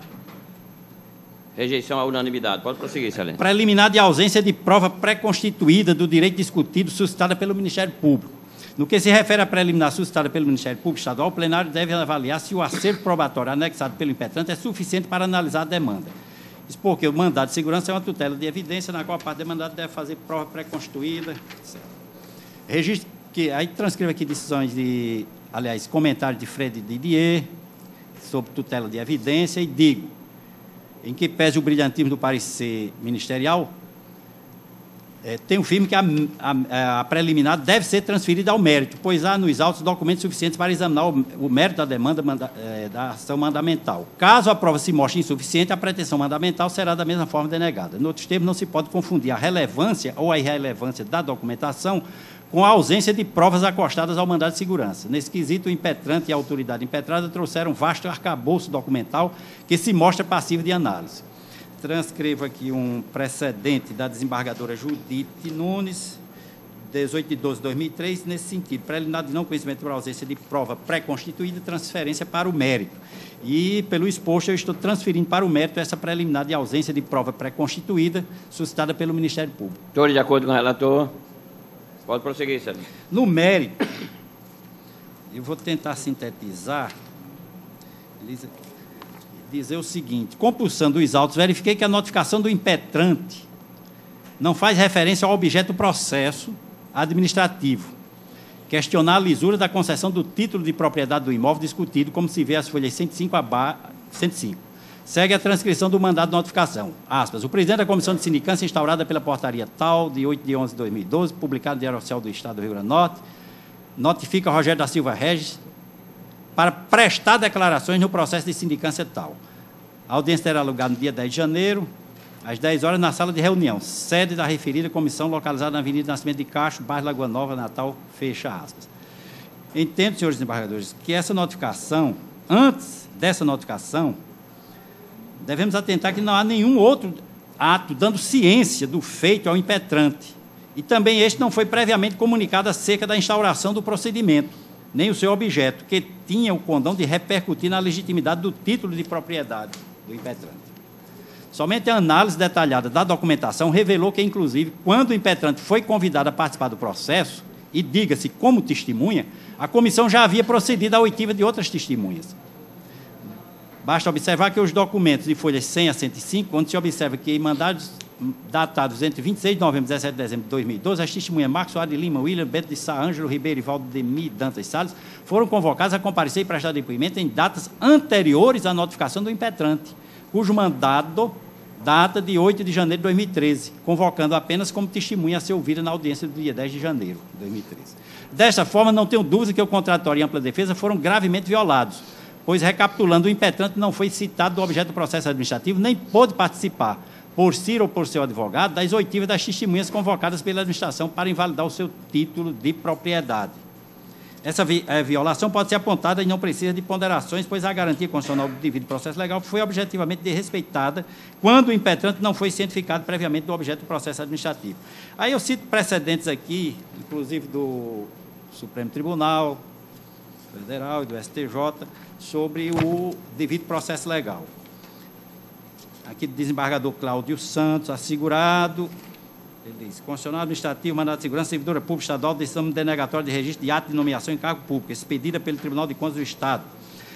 Rejeição à unanimidade. Pode prosseguir, excelência.
Preliminar de ausência de prova pré-constituída do direito discutido suscitada pelo Ministério Público. No que se refere à preliminar suscitada pelo Ministério Público Estadual, o plenário deve avaliar se o acervo probatório anexado pelo impetrante é suficiente para analisar a demanda. Isso porque o mandado de segurança é uma tutela de evidência na qual a parte demandada deve fazer prova pré-constituída, etc. Registro que aí transcrevo aqui decisões de, aliás, comentário de Fred Didier sobre tutela de evidência e digo, em que pese o brilhantismo do parecer ministerial, tenho firme que a preliminar deve ser transferida ao mérito, pois há nos autos documentos suficientes para examinar o mérito da demanda da ação mandamental. Caso a prova se mostre insuficiente, a pretensão mandamental será da mesma forma denegada. Em outros termos, não se pode confundir a relevância ou a irrelevância da documentação com a ausência de provas acostadas ao mandado de segurança. Nesse quesito, o impetrante e a autoridade impetrada trouxeram um vasto arcabouço documental que se mostra passivo de análise. Transcrevo aqui um precedente da desembargadora Judite Nunes, 18 de 12 de 2003, nesse sentido, preliminar de não conhecimento por ausência de prova pré-constituída e transferência para o mérito. E, pelo exposto, eu estou transferindo para o mérito essa preliminar de ausência de prova pré-constituída suscitada pelo Ministério Público.
Todos de acordo com o relator? Pode prosseguir, excelência.
No mérito, eu vou tentar sintetizar, dizer o seguinte: compulsando os autos, verifiquei que a notificação do impetrante não faz referência ao objeto do processo administrativo, questionar a lisura da concessão do título de propriedade do imóvel discutido, como se vê as folhas 105 a 105. Segue a transcrição do mandado de notificação. Aspas. O presidente da Comissão de Sindicância, instaurada pela portaria tal, de 8 de 11 de 2012, publicado no Diário Oficial do Estado do Rio Grande do Norte, notifica Rogério da Silva Regis para prestar declarações no processo de sindicância tal. A audiência terá lugar no dia 10 de janeiro, às 10 horas, na sala de reunião, sede da referida comissão, localizada na Avenida Nascimento de Castro, bairro Lagoa Nova, Natal, fecha aspas. Entendo, senhores desembargadores, que essa notificação, antes dessa notificação, devemos atentar que não há nenhum outro ato dando ciência do feito ao impetrante. E também este não foi previamente comunicado acerca da instauração do procedimento, nem o seu objeto, que tinha o condão de repercutir na legitimidade do título de propriedade do impetrante. Somente a análise detalhada da documentação revelou que, inclusive, quando o impetrante foi convidado a participar do processo, e diga-se como testemunha, a comissão já havia procedido à oitiva de outras testemunhas. Basta observar que os documentos de folhas 100 a 105, onde se observa que em mandados datados entre 26 de novembro e 17 de dezembro de 2012, as testemunhas Marcos Soares de Lima, William Bento de Sá, Ângelo Ribeiro e Valdemir Dantas Salles foram convocadas a comparecer e prestar depoimento em datas anteriores à notificação do impetrante, cujo mandado data de 8 de janeiro de 2013, convocando apenas como testemunha a ser ouvida na audiência do dia 10 de janeiro de 2013. Desta forma, não tenho dúvida que o contraditório e a ampla defesa foram gravemente violados, pois, recapitulando, o impetrante não foi citado do objeto do processo administrativo, nem pôde participar, por si ou por seu advogado, das oitivas das testemunhas convocadas pela administração para invalidar o seu título de propriedade. Essa violação pode ser apontada e não precisa de ponderações, pois a garantia constitucional do devido processo legal foi objetivamente desrespeitada quando o impetrante não foi cientificado previamente do objeto do processo administrativo. Aí eu cito precedentes aqui, inclusive do Supremo Tribunal Federal e do STJ, sobre o devido processo legal. Aqui do desembargador Cláudio Santos, assegurado, ele diz, constitucional administrativo, mandado de segurança, servidora pública estadual, decisão denegatória de registro de ato de nomeação em cargo público, expedida pelo Tribunal de Contas do Estado.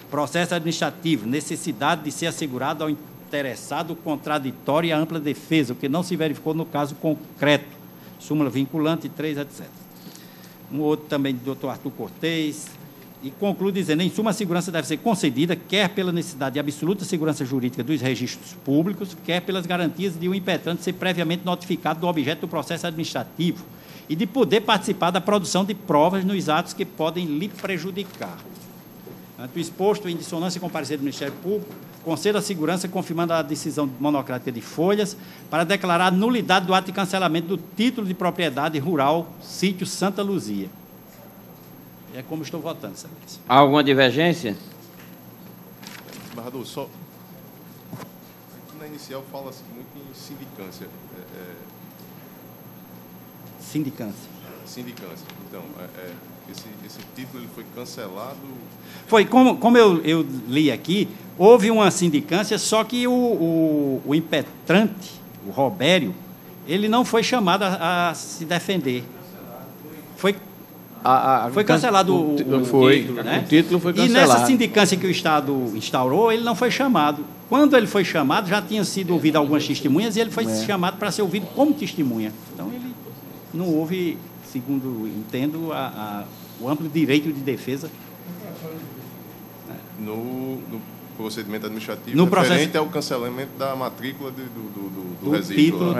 Processo administrativo, necessidade de ser assegurado ao interessado contraditório e a ampla defesa, o que não se verificou no caso concreto. Súmula vinculante 3, etc. Um outro também do Dr. Arthur Cortez, e conclui dizendo, em suma, a segurança deve ser concedida, quer pela necessidade de absoluta segurança jurídica dos registros públicos, quer pelas garantias de o impetrante ser previamente notificado do objeto do processo administrativo e de poder participar da produção de provas nos atos que podem lhe prejudicar. Ante o exposto, em dissonância com o parecer do Ministério Público, concedo a segurança confirmando a decisão monocrática de Folhas para declarar a nulidade do ato de cancelamento do título de propriedade rural, sítio Santa Luzia. É como estou votando, excelência.
Há alguma divergência?
Desembargador, só... Na inicial fala-se muito em sindicância.
Sindicância.
Sindicância. Então, esse título ele foi cancelado...
Foi, como eu li aqui, houve uma sindicância, só que o impetrante, o Robério, ele não foi chamado a se defender. Foi cancelado o título, né?
O título foi cancelado.
E nessa sindicância que o Estado instaurou, ele não foi chamado. Quando ele foi chamado, já tinham sido ouvidas algumas testemunhas e ele foi chamado para ser ouvido como testemunha. Então, ele não houve, segundo entendo, o amplo direito de defesa.
No procedimento administrativo,
no
referente ao cancelamento da matrícula do registro,
título,
do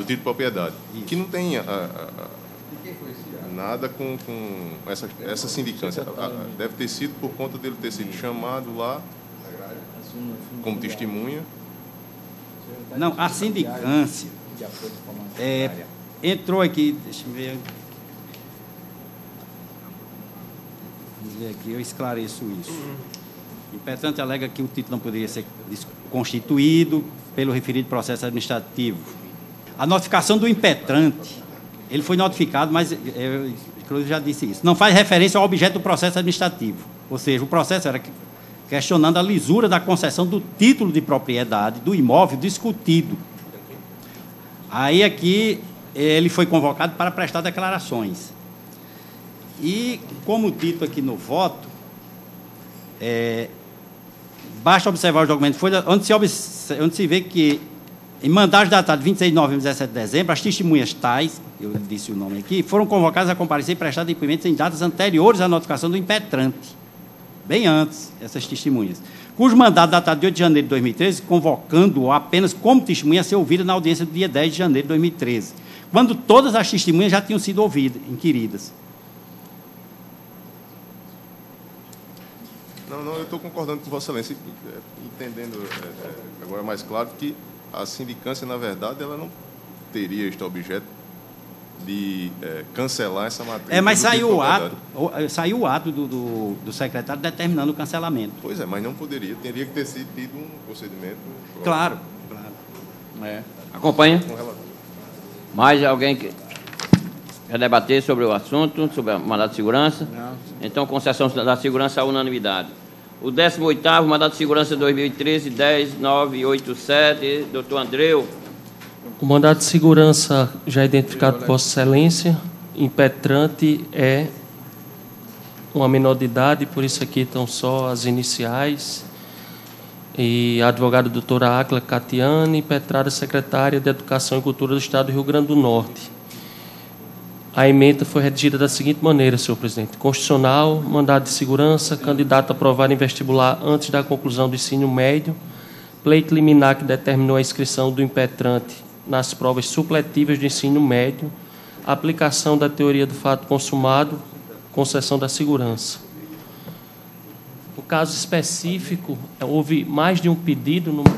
título de propriedade, isso. Que não tem nada com essa sindicância. Deve ter sido por conta dele ter sido chamado lá como testemunha.
Não, a sindicância entrou aqui, deixa eu ver. Vamos ver aqui, eu esclareço isso. O impetrante alega que o título não poderia ser constituído pelo referido processo administrativo. A notificação do impetrante, ele foi notificado, mas eu já disse isso, não faz referência ao objeto do processo administrativo. Ou seja, o processo era questionando a lisura da concessão do título de propriedade do imóvel discutido. Aí aqui ele foi convocado para prestar declarações. E, como dito aqui no voto, basta observar os documentos de folha, onde se vê que, em mandados datados de 26 de novembro e 17 de dezembro, as testemunhas tais, eu disse o nome aqui, foram convocadas a comparecer e prestar depoimentos em datas anteriores à notificação do impetrante, bem antes, essas testemunhas, cujo mandado datado de 8 de janeiro de 2013, convocando-o apenas como testemunha a ser ouvida na audiência do dia 10 de janeiro de 2013, quando todas as testemunhas já tinham sido ouvidas, inquiridas.
Não, eu estou concordando com Vossa Excelência, entendendo agora mais claro que a sindicância, na verdade, ela não teria este objeto de cancelar essa matéria.
Mas saiu o ato do secretário determinando o cancelamento.
Pois é, mas não poderia, teria que ter sido tido um procedimento.
Claro.
Acompanha. Mais alguém que quer debater sobre o assunto, sobre o mandato de segurança? Não. Então, concessão da segurança à unanimidade. O 18º, mandato de segurança 2013, 10987, doutor Andreu.
O mandato de segurança já identificado por Vossa Excelência, impetrante é uma menor de idade, por isso aqui estão só as iniciais. E a advogada doutora Áquila Catiane, impetrada secretária de Educação e Cultura do Estado do Rio Grande do Norte. A ementa foi redigida da seguinte maneira, senhor presidente. Constitucional, mandado de segurança, candidato aprovado em vestibular antes da conclusão do ensino médio, pleito liminar que determinou a inscrição do impetrante nas provas supletivas do ensino médio, aplicação da teoria do fato consumado, concessão da segurança. No caso específico, houve mais de um pedido, mas um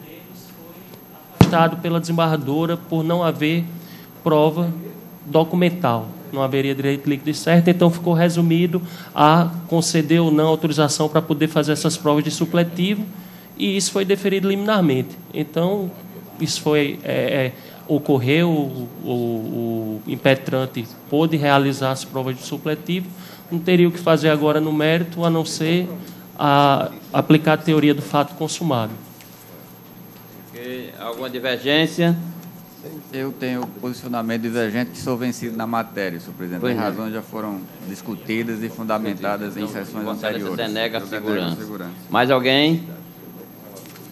deles foi afastado pela desembargadora por não haver prova documental, não haveria direito líquido e certo, então ficou resumido a conceder ou não autorização para poder fazer essas provas de supletivo, e isso foi deferido liminarmente. Então, isso foi, ocorreu, o impetrante pôde realizar as provas de supletivo, não teria o que fazer agora no mérito, a não ser aplicar a teoria do fato consumado.
Alguma divergência?
Eu tenho posicionamento divergente que sou vencido na matéria, senhor presidente. As razões já foram discutidas e fundamentadas em sessões anteriores.
Você denega a segurança. Mais alguém?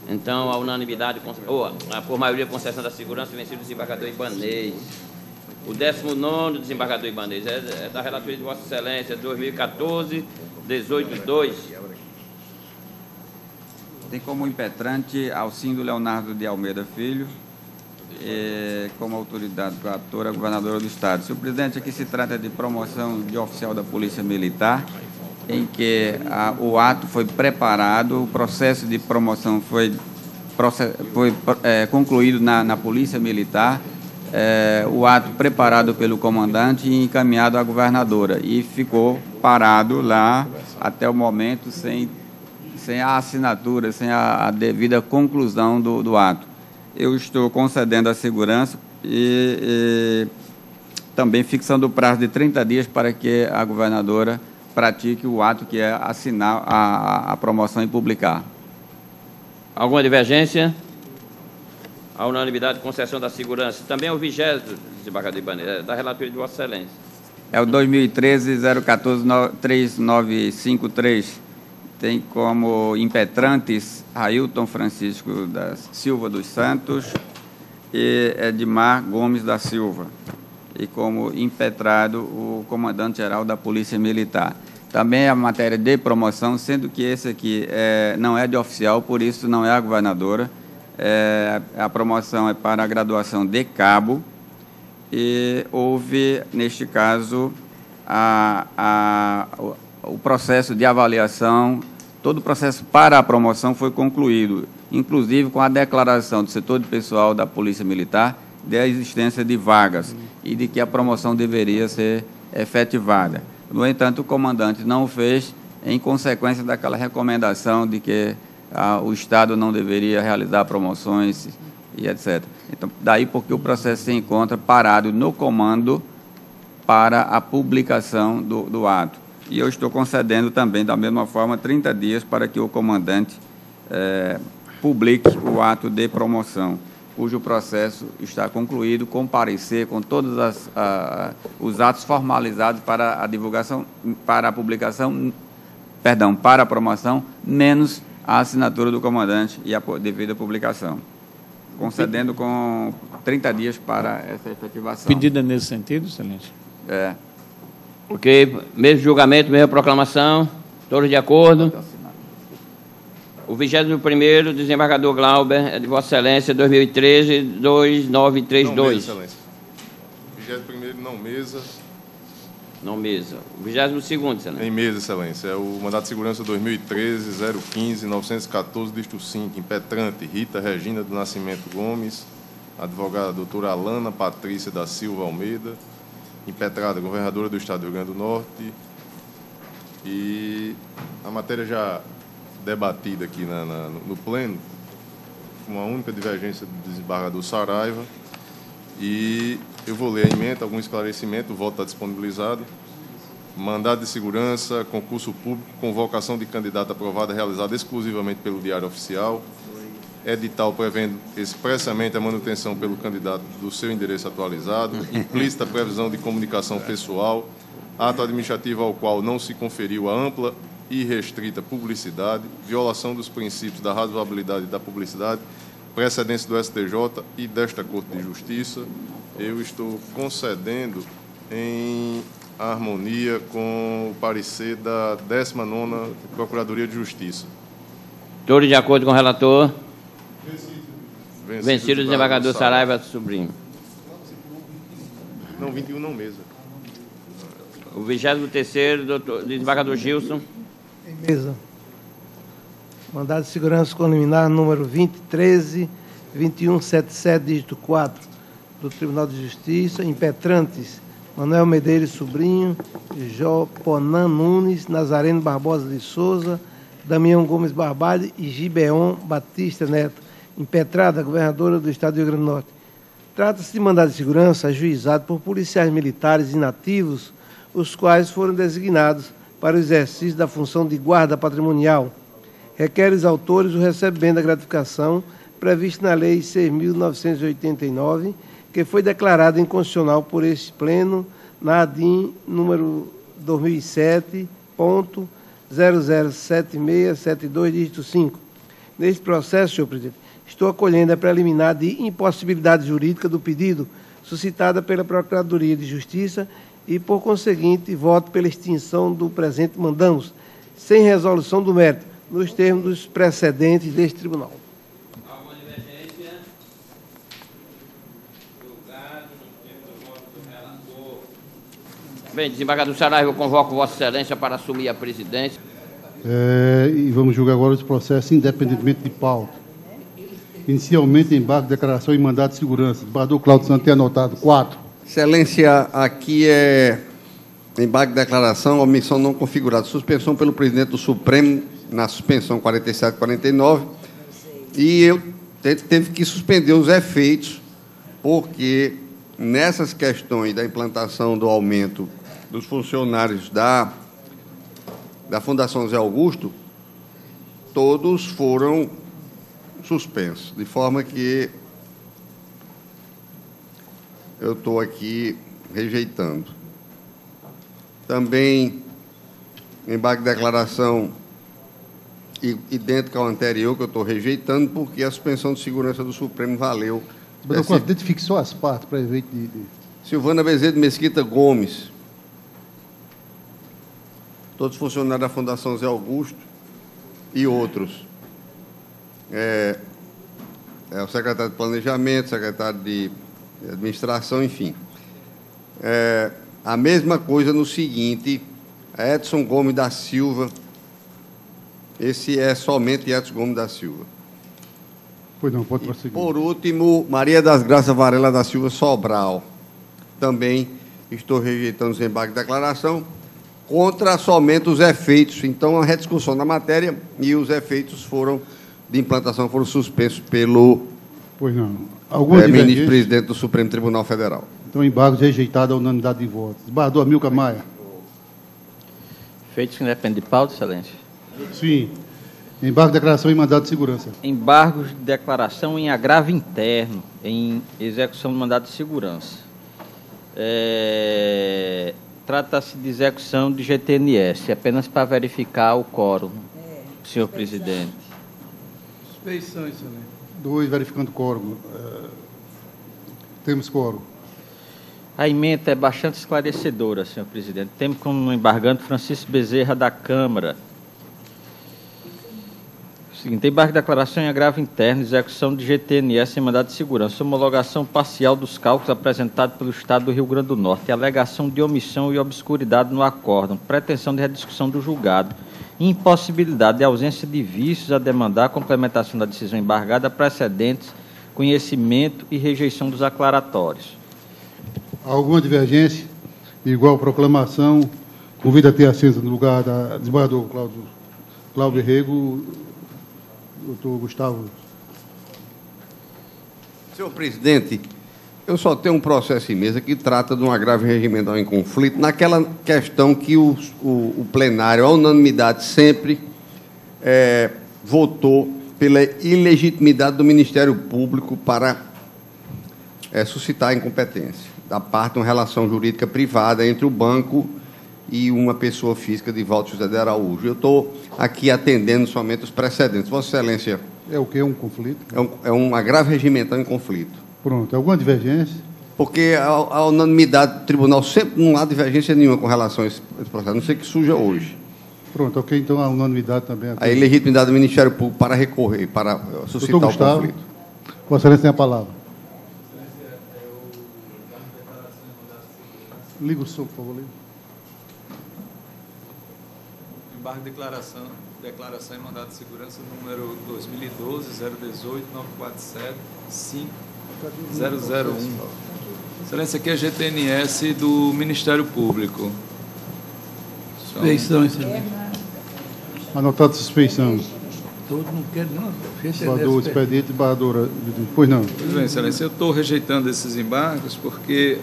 Então, a unanimidade, por maioria, concessão da segurança, vencido o desembargador Ibanez. O 19º, desembargador Ibanez, é da relatoria de Vossa Excelência, 2014, 18.2.
Tem como impetrante Alcindo Leonardo de Almeida Filho, como autoridade coatora, governadora do Estado. Senhor presidente, aqui se trata de promoção de oficial da Polícia Militar, em que o ato foi preparado, o processo de promoção foi concluído na Polícia Militar, o ato preparado pelo comandante e encaminhado à governadora, e ficou parado lá até o momento sem a assinatura, sem a devida conclusão do ato. Eu estou concedendo a segurança e também fixando o prazo de 30 dias para que a governadora pratique o ato, que é assinar a promoção e publicar.
Alguma divergência? A unanimidade de concessão da segurança. Também é o 20º, desembargador Ibanez, da relatoria de Vossa Excelência.
É o 2013-014-3953. Tem como impetrantes Ailton Francisco da Silva dos Santos e Edmar Gomes da Silva. E como impetrado o comandante-geral da Polícia Militar. Também a matéria de promoção, sendo que esse aqui não é de oficial, por isso não é a governadora. A promoção é para a graduação de cabo e houve, neste caso, o processo de avaliação, todo o processo para a promoção foi concluído, inclusive com a declaração do setor de pessoal da Polícia Militar da existência de vagas e de que a promoção deveria ser efetivada. No entanto, o comandante não o fez em consequência daquela recomendação de que o Estado não deveria realizar promoções e etc. Então, daí porque o processo se encontra parado no comando para a publicação do ato. E eu estou concedendo também, da mesma forma, 30 dias para que o comandante publique o ato de promoção, cujo processo está concluído, com parecer, com todos os atos formalizados para a divulgação, para a publicação, perdão, para a promoção, menos a assinatura do comandante e a devida publicação, concedendo com 30 dias para essa efetivação.
Pedido é nesse sentido, excelência?
Ok, mesmo julgamento, mesma proclamação, todos de acordo? O 21º, desembargador Glauber, é de Vossa Excelência, 2013-2932.
Não mesa, excelência. 21º, não mesa.
Não mesa. O 22º, excelência.
Em mesa, excelência. É o mandato de segurança 2013-015-914, dígito 5, impetrante Rita Regina do Nascimento Gomes, advogada doutora Alana Patrícia da Silva Almeida, impetrada governadora do Estado do Rio Grande do Norte. E a matéria já debatida aqui no pleno, uma única divergência do desembargador Saraiva, e eu vou ler a emenda, algum esclarecimento, o voto está disponibilizado. Mandado de segurança, concurso público, convocação de candidato aprovada, realizada exclusivamente pelo Diário Oficial, edital prevendo expressamente a manutenção pelo candidato do seu endereço atualizado, implícita previsão de comunicação pessoal, ato administrativo ao qual não se conferiu a ampla e restrita publicidade, violação dos princípios da razoabilidade e da publicidade, precedência do STJ e desta Corte de Justiça. Eu estou concedendo em harmonia com o parecer da 19ª Procuradoria de Justiça.
Todos de acordo com o relator? Vencido o desembargador Saraiva Sobrinho.
Não, 21 não mesa.
O 23º, desembargador Gilson.
Em mesa. Mandado de segurança com liminar número 2013-2177, dígito 4, do Tribunal de Justiça, impetrantes Manuel Medeiros Sobrinho, Joponan Nunes, Nazareno Barbosa de Souza, Damião Gomes Barbalho e Gibeon Batista Neto, impetrada governadora do Estado do Rio Grande do Norte. Trata-se de mandado de segurança ajuizado por policiais militares inativos, os quais foram designados para o exercício da função de guarda patrimonial. Requer os autores o recebimento da gratificação prevista na Lei 6.989, que foi declarada inconstitucional por este Pleno na ADIM número 2007.007672, dígito 5. Neste processo, senhor presidente, estou acolhendo a preliminar de impossibilidade jurídica do pedido suscitada pela Procuradoria de Justiça e, por conseguinte, voto pela extinção do presente mandamos, sem resolução do mérito, nos termos dos precedentes deste tribunal.
Alguma divergência? Julgado nos termos do voto do relator. Bem, desembargador Saraiva, eu convoco Vossa Excelência para assumir a presidência.
E vamos julgar agora os processos independentemente de pauta. Inicialmente, embargo, declaração e mandado de segurança. Desembargador Cláudio Santos tem anotado. 4.
Excelência, aqui é embargo de declaração, omissão não configurada. Suspensão pelo presidente do Supremo na suspensão 47 e 49. E eu teve que suspender os efeitos, porque nessas questões da implantação do aumento dos funcionários da Fundação Zé Augusto, todos foram suspensos, de forma que eu estou aqui rejeitando. Também, embargo de declaração idêntica ao anterior, que eu estou rejeitando, porque a suspensão de segurança do Supremo valeu.
Identifique só as partes para efeito de...
Silvana Bezerra de Mesquita Gomes, todos funcionários da Fundação Zé Augusto e outros. O secretário de Planejamento, secretário de Administração, enfim. A mesma coisa no seguinte, Edson Gomes da Silva, esse é somente Edson Gomes da Silva.
Pois não, pode prosseguir.
Por último, Maria das Graças Varela da Silva Sobral. Também estou rejeitando os embargos de declaração contra somente os efeitos. Então, a rediscussão da matéria e os efeitos de implantação foram suspensos pelo ministro-presidente do Supremo Tribunal Federal.
Então, embargo rejeitado à unanimidade de votos. Desembargador Amilcar Maia.
Feitos que independem de pauta, excelência.
Sim. Embargo de declaração e mandado de segurança.
Embargos de declaração em agravo interno, em execução do mandado de segurança. Trata-se de execução de GTNS, apenas para verificar o quórum, senhor presidente.
Suspeição, excelência. 2, verificando o quórum. Temos quórum.
A emenda é bastante esclarecedora, senhor presidente. Temos como embargante Francisco Bezerra, da Câmara. Seguinte, embargo de declaração em agravo interno, execução de GTNS em mandado de segurança, homologação parcial dos cálculos apresentados pelo Estado do Rio Grande do Norte, alegação de omissão e obscuridade no acórdão, pretensão de rediscussão do julgado, impossibilidade de ausência de vícios a demandar a complementação da decisão embargada, precedentes, conhecimento e rejeição dos aclaratórios.
Alguma divergência? Igual proclamação, convido a ter assento no lugar da desembargador Cláudio Rego, doutor Gustavo.
Senhor presidente, eu só tenho um processo em mesa que trata de um agravo regimental em conflito, naquela questão que o plenário, à unanimidade, sempre votou pela ilegitimidade do Ministério Público para suscitar a incompetência da parte de uma relação jurídica privada entre o banco e uma pessoa física de Valdo José de Araújo. Eu estou aqui atendendo somente os precedentes. Vossa Excelência...
É o que? Um conflito?
É um agravo regimental em conflito.
Pronto. Alguma divergência?
Porque a unanimidade do tribunal sempre não há divergência nenhuma com relação a esse processo, a não ser que surja hoje.
Pronto, ok. Então a unanimidade também...
A ilegitimidade do Ministério Público para recorrer, para suscitar o conflito.
Vossa Excelência tem a palavra. Liga o som, por favor.
Embargo de declaração e mandado de segurança número 2012-018-947-5001. Excelência, aqui é a GTNS do Ministério Público.
Suspeição, excelência. Anotado suspeição.
Todo não quer, não.
Desembargador, expediente, desembargadora. Pois não.
Pois bem, excelência, eu estou rejeitando esses embargos porque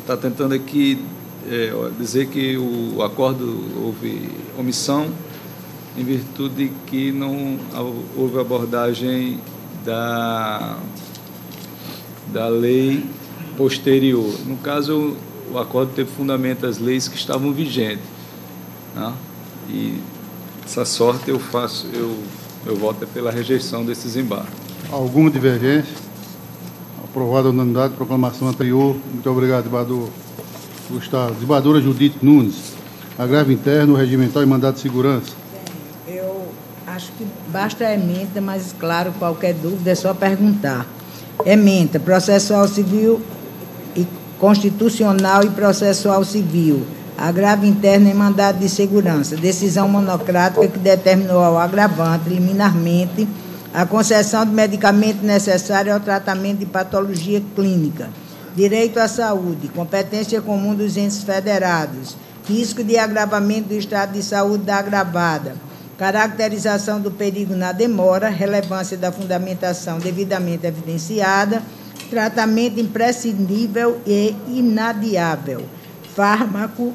está tentando aqui dizer que o acordo houve omissão em virtude de que não houve abordagem da lei posterior. No caso, o acordo teve fundamento as leis que estavam vigentes, né? E essa sorte eu voto pela rejeição desses embargos.
Alguma divergência? Aprovada a unanimidade, proclamação anterior. Muito obrigado, desembargador Gustavo. Desembargadora Judite Nunes, agravo interno, regimental e mandado de segurança.
Eu acho que basta a emenda, mas, claro, qualquer dúvida é só perguntar. Emenda, processual civil e constitucional e processual civil. Agravo interno e mandado de segurança. Decisão monocrática que determinou ao agravante, liminarmente, a concessão de medicamento necessário ao tratamento de patologia clínica, direito à saúde, competência comum dos entes federados, risco de agravamento do estado de saúde da agravada, caracterização do perigo na demora, relevância da fundamentação devidamente evidenciada, tratamento imprescindível e inadiável, fármaco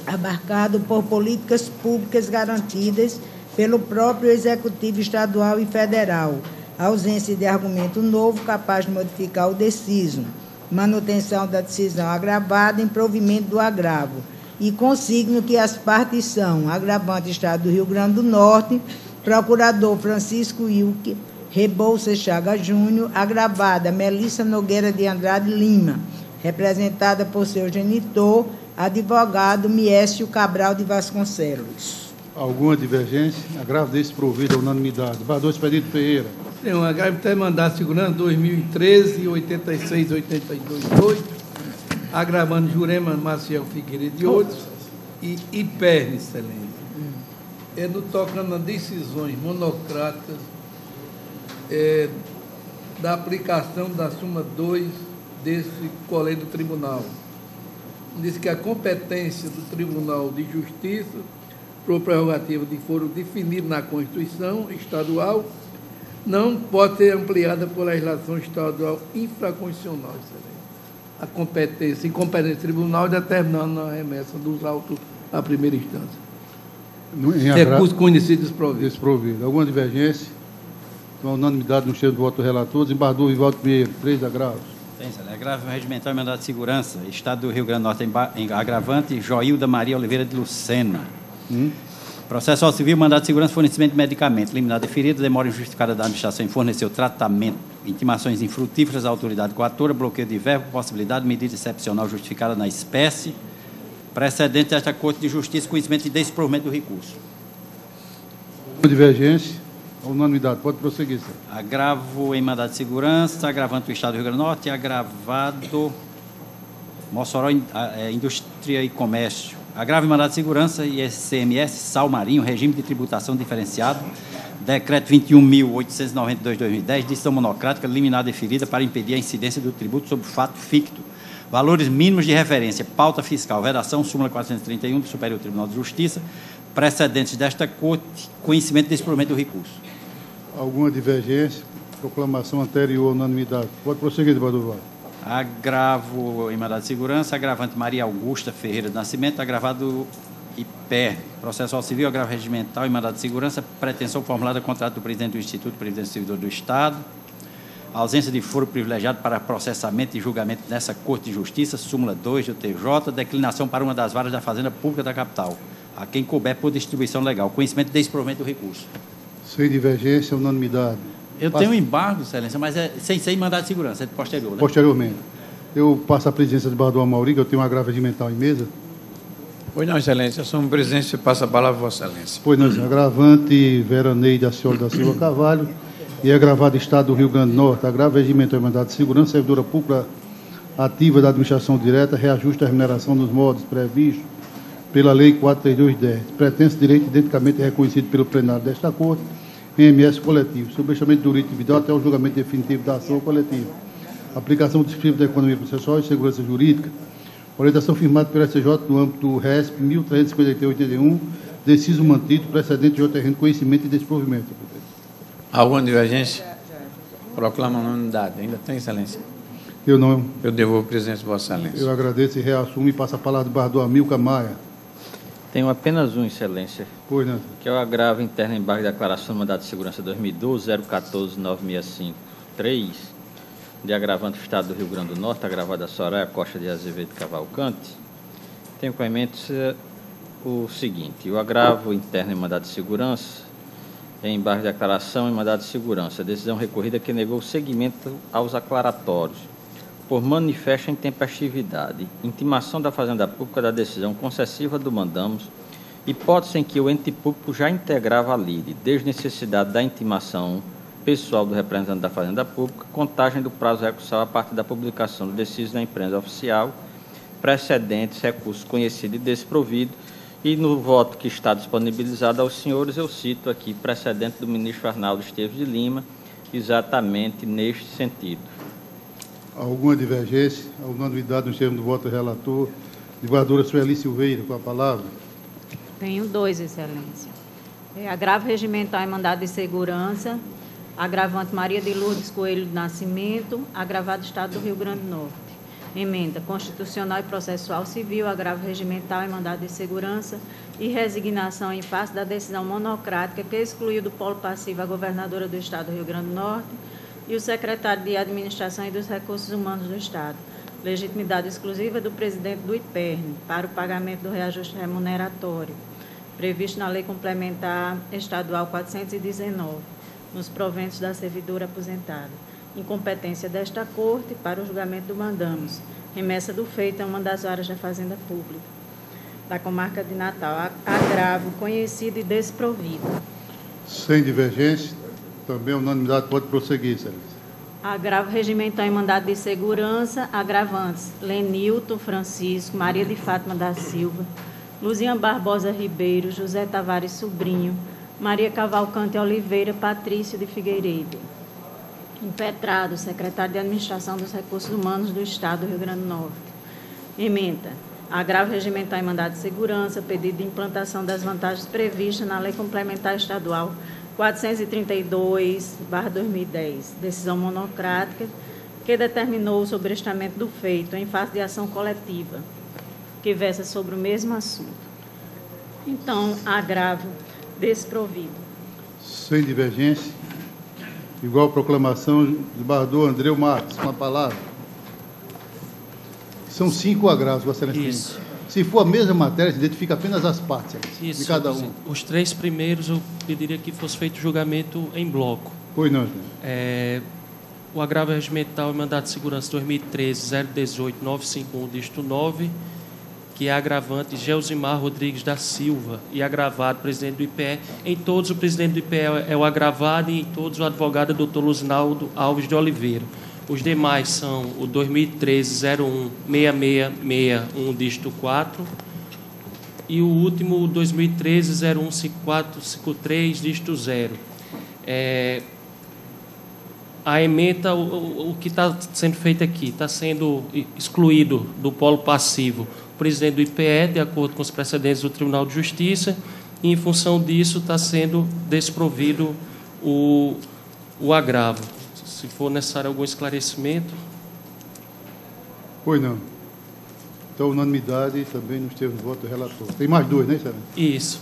abarcado por políticas públicas garantidas pelo próprio Executivo Estadual e Federal, ausência de argumento novo capaz de modificar o deciso, manutenção da decisão agravada em provimento do agravo, e consigno que as partes são agravante Estado do Rio Grande do Norte, procurador Francisco Wilke Rebouças Chagas Júnior, agravada Melissa Nogueira de Andrade Lima, representada por seu genitor, advogado Miécio Cabral de Vasconcelos.
Alguma divergência? Agravo desprovida à unanimidade. Desembargador Expedito Ferreira.
Tem um agravo até mandado de segurança 2013, 86, 82, 8, agravando Jurema Maciel Figueiredo e outros, e Iperne, excelência. É no tocando a decisões monocráticas da aplicação da súmula 2 desse colégio do tribunal. Diz que a competência do Tribunal de Justiça, por prerrogativa de foro definido na Constituição Estadual, não pode ser ampliada por legislação estadual infraconstitucional, excelência. A competência, incompetência do tribunal determinando a remessa dos autos à primeira instância. Recurso conhecido
desprovido. Alguma divergência? Então, a unanimidade no cheiro do voto do relator. Desembargador Vivaldo Pinheiro, 3 agravos.
Tem, excelência. Agravo regimental e mandado de segurança. Estado do Rio Grande do Norte em agravante, Joilda Maria Oliveira de Lucena. Processo civil, mandado de segurança, fornecimento de medicamento, eliminada ferida, demora injustificada da administração em fornecer o tratamento, intimações infrutíferas à autoridade coatora, bloqueio de verbo, possibilidade de medida excepcional justificada na espécie, precedente desta Corte de Justiça, conhecimento e desprovimento do recurso.
Divergência, a unanimidade, pode prosseguir, senhor.
Agravo em mandado de segurança, agravante do Estado do Rio Grande do Norte, agravado Mossoró Indústria e Comércio. Agravo em mandado de segurança, ICMS, Sal Marinho, regime de tributação diferenciado, decreto 21.892/2010, decisão monocrática, liminar deferida para impedir a incidência do tributo sobre fato ficto. Valores mínimos de referência, pauta fiscal, vedação, súmula 431 do Superior Tribunal de Justiça, precedentes desta Corte, conhecimento e desprovimento do recurso.
Alguma divergência? Proclamação anterior à unanimidade. Pode prosseguir, desembargador.
Agravo em mandado de segurança, agravante Maria Augusta Ferreira de Nascimento, agravado Iperne. Processo civil, agravo regimental em mandado de segurança, pretensão formulada contrato do presidente do Instituto de Previdência Servidor do Estado, ausência de foro privilegiado para processamento e julgamento nessa Corte de Justiça, súmula 2 do TJ, declinação para uma das varas da Fazenda Pública da capital, a quem couber por distribuição legal, conhecimento e desprovimento do recurso.
Sem divergência, unanimidade.
Eu tenho um embargo, excelência, mas é sem ser em mandado de segurança, é posterior, né?
Posteriormente. Eu passo a presidência do desembargador Amauri, que eu tenho um agravo regimental em mesa.
Pois não, excelência. Eu sou um presidente, você passa a palavra, vossa excelência.
Pois não, senhor. Agravante Veraneide Acioli da Silva Carvalho e agravado Estado do Rio Grande do Norte, agravo regimental e mandado de segurança, servidora pública ativa da administração direta, reajuste a remuneração nos modos previstos pela Lei 43210. Pretenso direito identicamente reconhecido pelo plenário desta Corte, em MS coletivo, sobrestamento do direito individual até o julgamento definitivo da ação coletiva. Aplicação do dispositivo da economia processual e segurança jurídica. Orientação firmada pelo STJ no âmbito do RESP 1353/81, deciso mantido, precedente de outro terreno, conhecimento e desprovimento.
Alguma divergência? Proclama a unanimidade. Ainda tem, excelência?
Eu não.
Eu devolvo a presidência de vossa excelência.
Eu agradeço e reassumo e passo a palavra do desembargador Amilcar Maia.
Tenho apenas um, excelência.
Pois não.
Que é o agravo interno embargo de declaração do mandado de segurança 2012, 014-965-3, de agravante do Estado do Rio Grande do Norte, agravada Soraya Costa de Azevedo Cavalcante. Tenho conhecimento o seguinte: o agravo interno em mandado de segurança é embargo de declaração em mandado de segurança, decisão recorrida que negou seguimento aos aclaratórios por manifesta intempestividade, intimação da Fazenda Pública da decisão concessiva do mandamos, hipótese em que o ente público já integrava a lide, desnecessidade da intimação pessoal do representante da Fazenda Pública, contagem do prazo recursal a partir da publicação do deciso na imprensa oficial, precedentes, recurso conhecido e desprovido, E no voto que está disponibilizado aos senhores, eu cito aqui precedente do ministro Arnaldo Esteves de Lima, exatamente neste sentido.
Alguma divergência? A unanimidade nos termos do voto do relator. Desembargadora Sueli Silveira, com a palavra.
Tenho dois, Excelência. Agravo regimental em mandado de segurança, agravante Maria de Lourdes Coelho do Nascimento, agravado Estado do Rio Grande do Norte. Emenda constitucional e processual civil, agravo regimental em mandado de segurança e resignação em face da decisão monocrática que excluiu do polo passivo a governadora do Estado do Rio Grande do Norte e o secretário de Administração e dos Recursos Humanos do Estado. Legitimidade exclusiva do presidente do IPERN para o pagamento do reajuste remuneratório, previsto na Lei Complementar Estadual 419, nos proventos da servidora aposentada. Incompetência desta Corte para o julgamento do mandamos. Remessa do feito a uma das áreas da Fazenda Pública da comarca de Natal. Agravo conhecido e desprovido.
Sem divergência, também a unanimidade pode prosseguir, Excelência.
Agravo regimental em mandado de segurança, agravantes Lenilton Francisco, Maria de Fátima da Silva, Luzian Barbosa Ribeiro, José Tavares Sobrinho, Maria Cavalcante Oliveira, Patrício de Figueiredo. Impetrado, secretário de Administração dos Recursos Humanos do Estado do Rio Grande do Norte. Ementa, agravo regimental em mandado de segurança, pedido de implantação das vantagens previstas na Lei Complementar Estadual 432/2010, decisão monocrática que determinou o sobrestamento do feito em face de ação coletiva, que versa sobre o mesmo assunto. Então, agravo desprovido.
Sem divergência. Igual proclamação do desembargador Andreu Marques, com a palavra. São 5 agravos, Vossa Excelência.
Isso.
Se for a mesma matéria, se identifica apenas as partes de cada um.
Os 3 primeiros eu pediria que fosse feito julgamento em bloco.
Pois não,
o agravo regimental e mandado de segurança 2013-018-951, dígito 9, que é agravante Gelsimar Rodrigues da Silva e agravado presidente do IPE. Em todos, o presidente do IPE é o agravado e em todos o advogado é Dr. Luzinaldo Alves de Oliveira. Os demais são o 2013-01-6661, dígito 4, e o último, 2013-01-5453, dígito 0. A ementa, o que está sendo feito aqui, está sendo excluído do polo passivo o presidente do IPE, de acordo com os precedentes do Tribunal de Justiça, e, em função disso, está sendo desprovido o agravo. Se for necessário algum esclarecimento.
Pois não. Então, unanimidade também nos termos do voto do relator. Tem mais 2, né, Excelência?
Isso.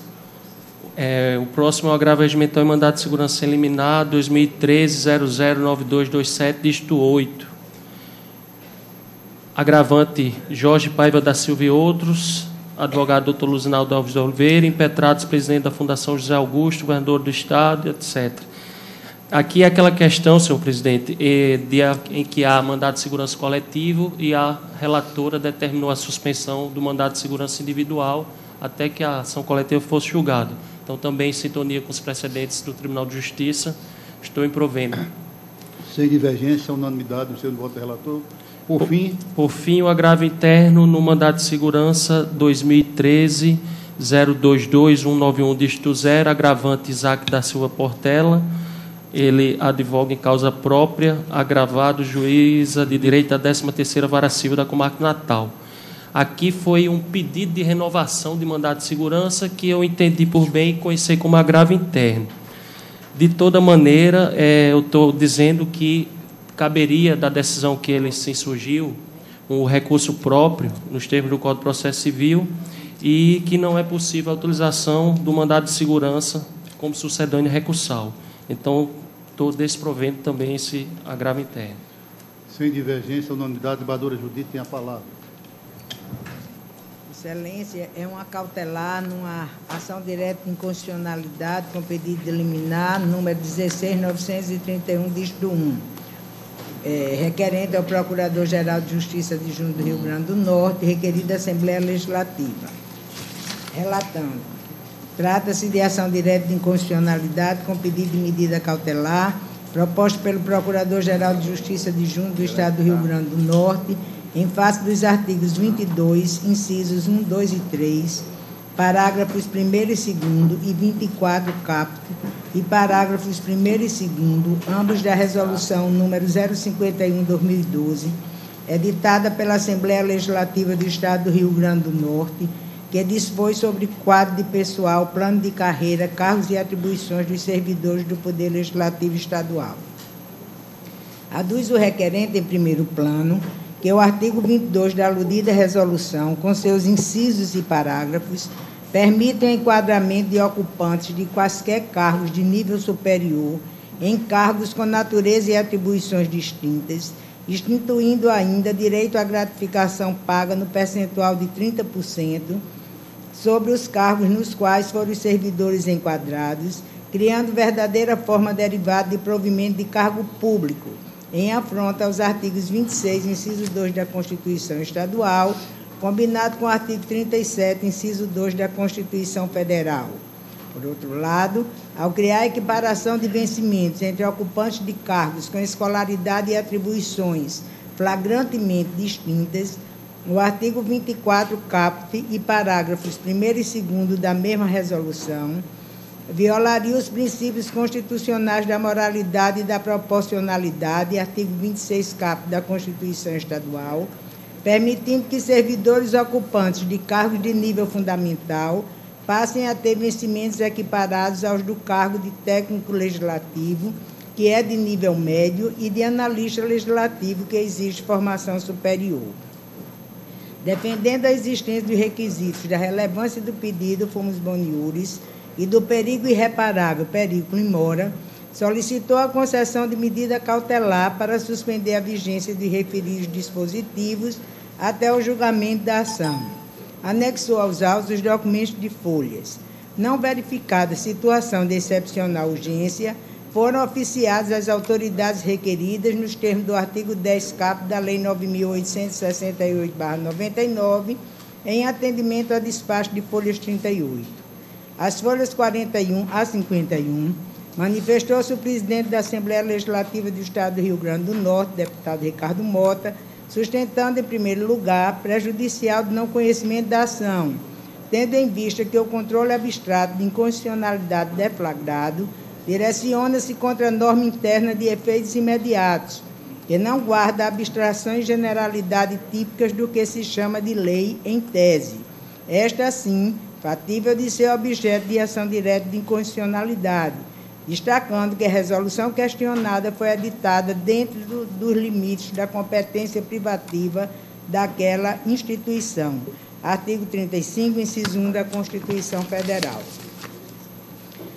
O próximo é o agravo regimental e mandado de segurança liminar 2013-009227, dígito 8. Agravante Jorge Paiva da Silva e outros, advogado Dr. Luzinaldo Alves de Oliveira, impetrados presidente da Fundação José Augusto, governador do Estado, etc. Aqui é aquela questão, senhor presidente, em que há mandado de segurança coletivo e a relatora determinou a suspensão do mandado de segurança individual até que a ação coletiva fosse julgada. Então, também em sintonia com os precedentes do Tribunal de Justiça, estou improvendo.
Sem divergência, unanimidade no seu voto do relator. Por
fim, o agravo interno no mandado de segurança 2013-022-191, dígito 0, agravante Isaac da Silva Portela, ele advoga em causa própria, agravado juíza de direito da 13ª Vara Civil da comarca de Natal. Aqui foi um pedido de renovação de mandado de segurança que eu entendi por bem e conheci como agravo interno. De toda maneira, eu estou dizendo que caberia da decisão que ele se insurgiu um recurso próprio nos termos do Código de Processo Civil e que não é possível a utilização do mandado de segurança como sucedâneo recursal. Então, estou desprovendo também esse agravo interno.
Sem divergência, a unanimidade, desembargadora Judite tem a palavra.
Excelência, é uma cautelar numa ação direta de inconstitucionalidade com pedido de liminar, número 16.931, dígito 1. Requerente ao Procurador-Geral de Justiça adjunto do Rio Grande do Norte, requerido da Assembleia Legislativa. Relatando. Trata-se de ação direta de inconstitucionalidade com pedido de medida cautelar, proposto pelo Procurador-Geral de Justiça adjunto do Estado do Rio Grande do Norte, em face dos artigos 22, incisos 1, 2 e 3, parágrafos 1º e 2º e 24 caput e parágrafos 1º e 2º, ambos da Resolução número 051/2012, editada pela Assembleia Legislativa do Estado do Rio Grande do Norte, que dispõe sobre quadro de pessoal, plano de carreira, cargos e atribuições dos servidores do Poder Legislativo Estadual. Aduz o requerente, em primeiro plano, que o artigo 22 da aludida resolução, com seus incisos e parágrafos, permite o enquadramento de ocupantes de quaisquer cargos de nível superior em cargos com natureza e atribuições distintas, instituindo ainda direito à gratificação paga no percentual de 30% sobre os cargos nos quais foram os servidores enquadrados, criando verdadeira forma derivada de provimento de cargo público, em afronta aos artigos 26, inciso 2 da Constituição Estadual, combinado com o artigo 37, inciso 2 da Constituição Federal. Por outro lado, ao criar a equiparação de vencimentos entre ocupantes de cargos com escolaridade e atribuições flagrantemente distintas, o artigo 24 caput e parágrafos 1º e 2º da mesma resolução violaria os princípios constitucionais da moralidade e da proporcionalidade, artigo 26 caput da Constituição Estadual, permitindo que servidores ocupantes de cargos de nível fundamental passem a ter vencimentos equiparados aos do cargo de técnico legislativo, que é de nível médio, e de analista legislativo, que exige formação superior. Defendendo a existência dos requisitos da relevância do pedido fomos boniuris e do perigo irreparável, perigo in mora, solicitou a concessão de medida cautelar para suspender a vigência de referidos dispositivos até o julgamento da ação. Anexou aos autos os documentos de folhas. Não verificada situação de excepcional urgência, foram oficiadas às autoridades requeridas nos termos do artigo 10 caput da Lei 9.868/99, em atendimento ao despacho de folhas 38. As folhas 41 a 51, manifestou-se o presidente da Assembleia Legislativa do Estado do Rio Grande do Norte, deputado Ricardo Mota, sustentando, em primeiro lugar, prejudicial de não conhecimento da ação, tendo em vista que o controle abstrato de inconstitucionalidade deflagrado direciona-se contra a norma interna de efeitos imediatos, que não guarda a abstração e generalidade típicas do que se chama de lei em tese. Esta, sim, fatível de ser objeto de ação direta de inconstitucionalidade, destacando que a resolução questionada foi editada dentro dos limites da competência privativa daquela instituição. Artigo 35, inciso 1 da Constituição Federal.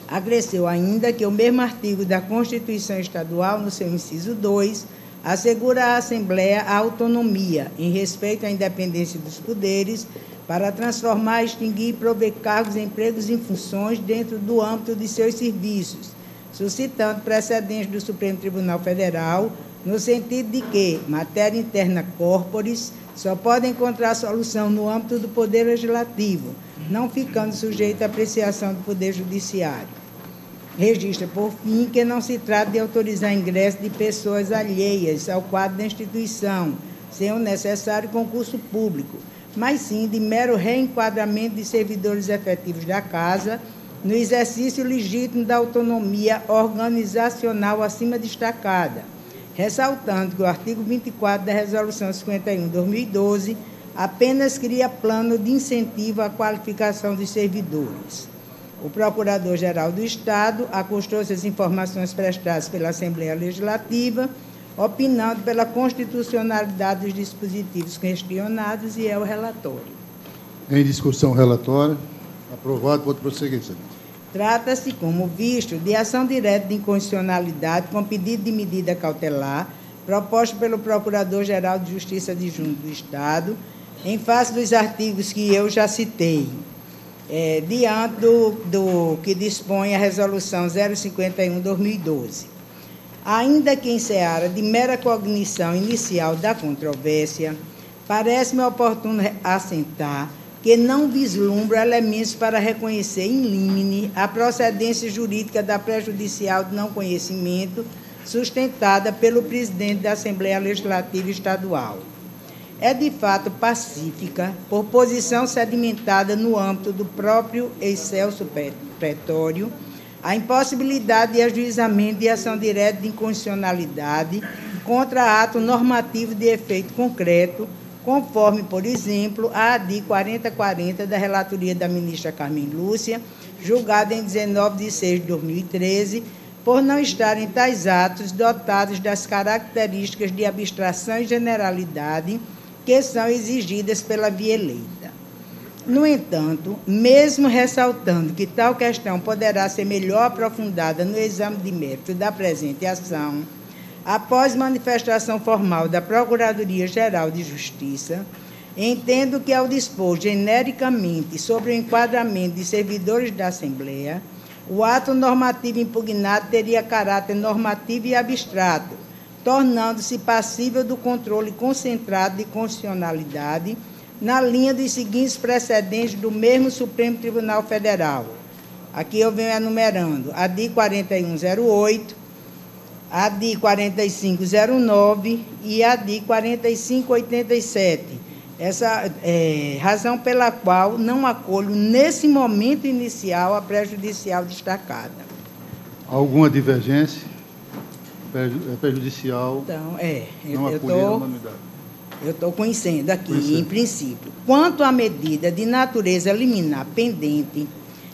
Acresceu ainda que o mesmo artigo da Constituição Estadual, no seu inciso 2, assegura à Assembleia a autonomia, em respeito à independência dos poderes, para transformar, extinguir e prover cargos, empregos e funções dentro do âmbito de seus serviços, suscitando precedentes do Supremo Tribunal Federal, no sentido de que matéria interna corporis só pode encontrar solução no âmbito do Poder Legislativo, não ficando sujeita à apreciação do Poder Judiciário. Registra, por fim, que não se trata de autorizar ingresso de pessoas alheias ao quadro da instituição, sem o necessário concurso público, mas sim de mero reenquadramento de servidores efetivos da Casa no exercício legítimo da autonomia organizacional acima destacada, ressaltando que o artigo 24 da Resolução 51/2012 apenas cria plano de incentivo à qualificação dos servidores. O Procurador-Geral do Estado acostou-se às informações prestadas pela Assembleia Legislativa, opinando pela constitucionalidade dos dispositivos questionados, e é o relatório.
Em discussão, relatório. Aprovado. Pode prosseguir, senhor.
Trata-se, como visto, de ação direta de inconstitucionalidade com pedido de medida cautelar, proposto pelo Procurador-Geral de Justiça Adjunto do Estado, em face dos artigos que eu já citei, diante do que dispõe a Resolução 051/2012. Ainda que em seara de mera cognição inicial da controvérsia, parece-me oportuno assentar que não vislumbra elementos para reconhecer in limine a procedência jurídica da prejudicial de não conhecimento sustentada pelo presidente da Assembleia Legislativa Estadual. é de fato pacífica, por posição sedimentada no âmbito do próprio excelso pretório, a impossibilidade de ajuizamento de ação direta de inconstitucionalidade contra ato normativo de efeito concreto, conforme, por exemplo, a ADI 4040 da relatoria da ministra Carmen Lúcia, julgada em 19 de 6 de 2013, por não estarem tais atos dotados das características de abstração e generalidade que são exigidas pela via eleita. No entanto, mesmo ressaltando que tal questão poderá ser melhor aprofundada no exame de mérito da presente ação, após manifestação formal da Procuradoria-Geral de Justiça, entendo que, ao dispor genericamente sobre o enquadramento de servidores da Assembleia, o ato normativo impugnado teria caráter normativo e abstrato, tornando-se passível do controle concentrado de constitucionalidade na linha dos seguintes precedentes do mesmo Supremo Tribunal Federal. Aqui eu venho enumerando a DI 4108, a DI 4509 e a DI 4587. Essa é razão pela qual não acolho, nesse momento inicial, a prejudicial destacada.
Alguma divergência? Prejudicial?
Então,
não acolher a unanimidade.
Eu estou conhecendo aqui, em princípio. Quanto à medida de natureza liminar pendente,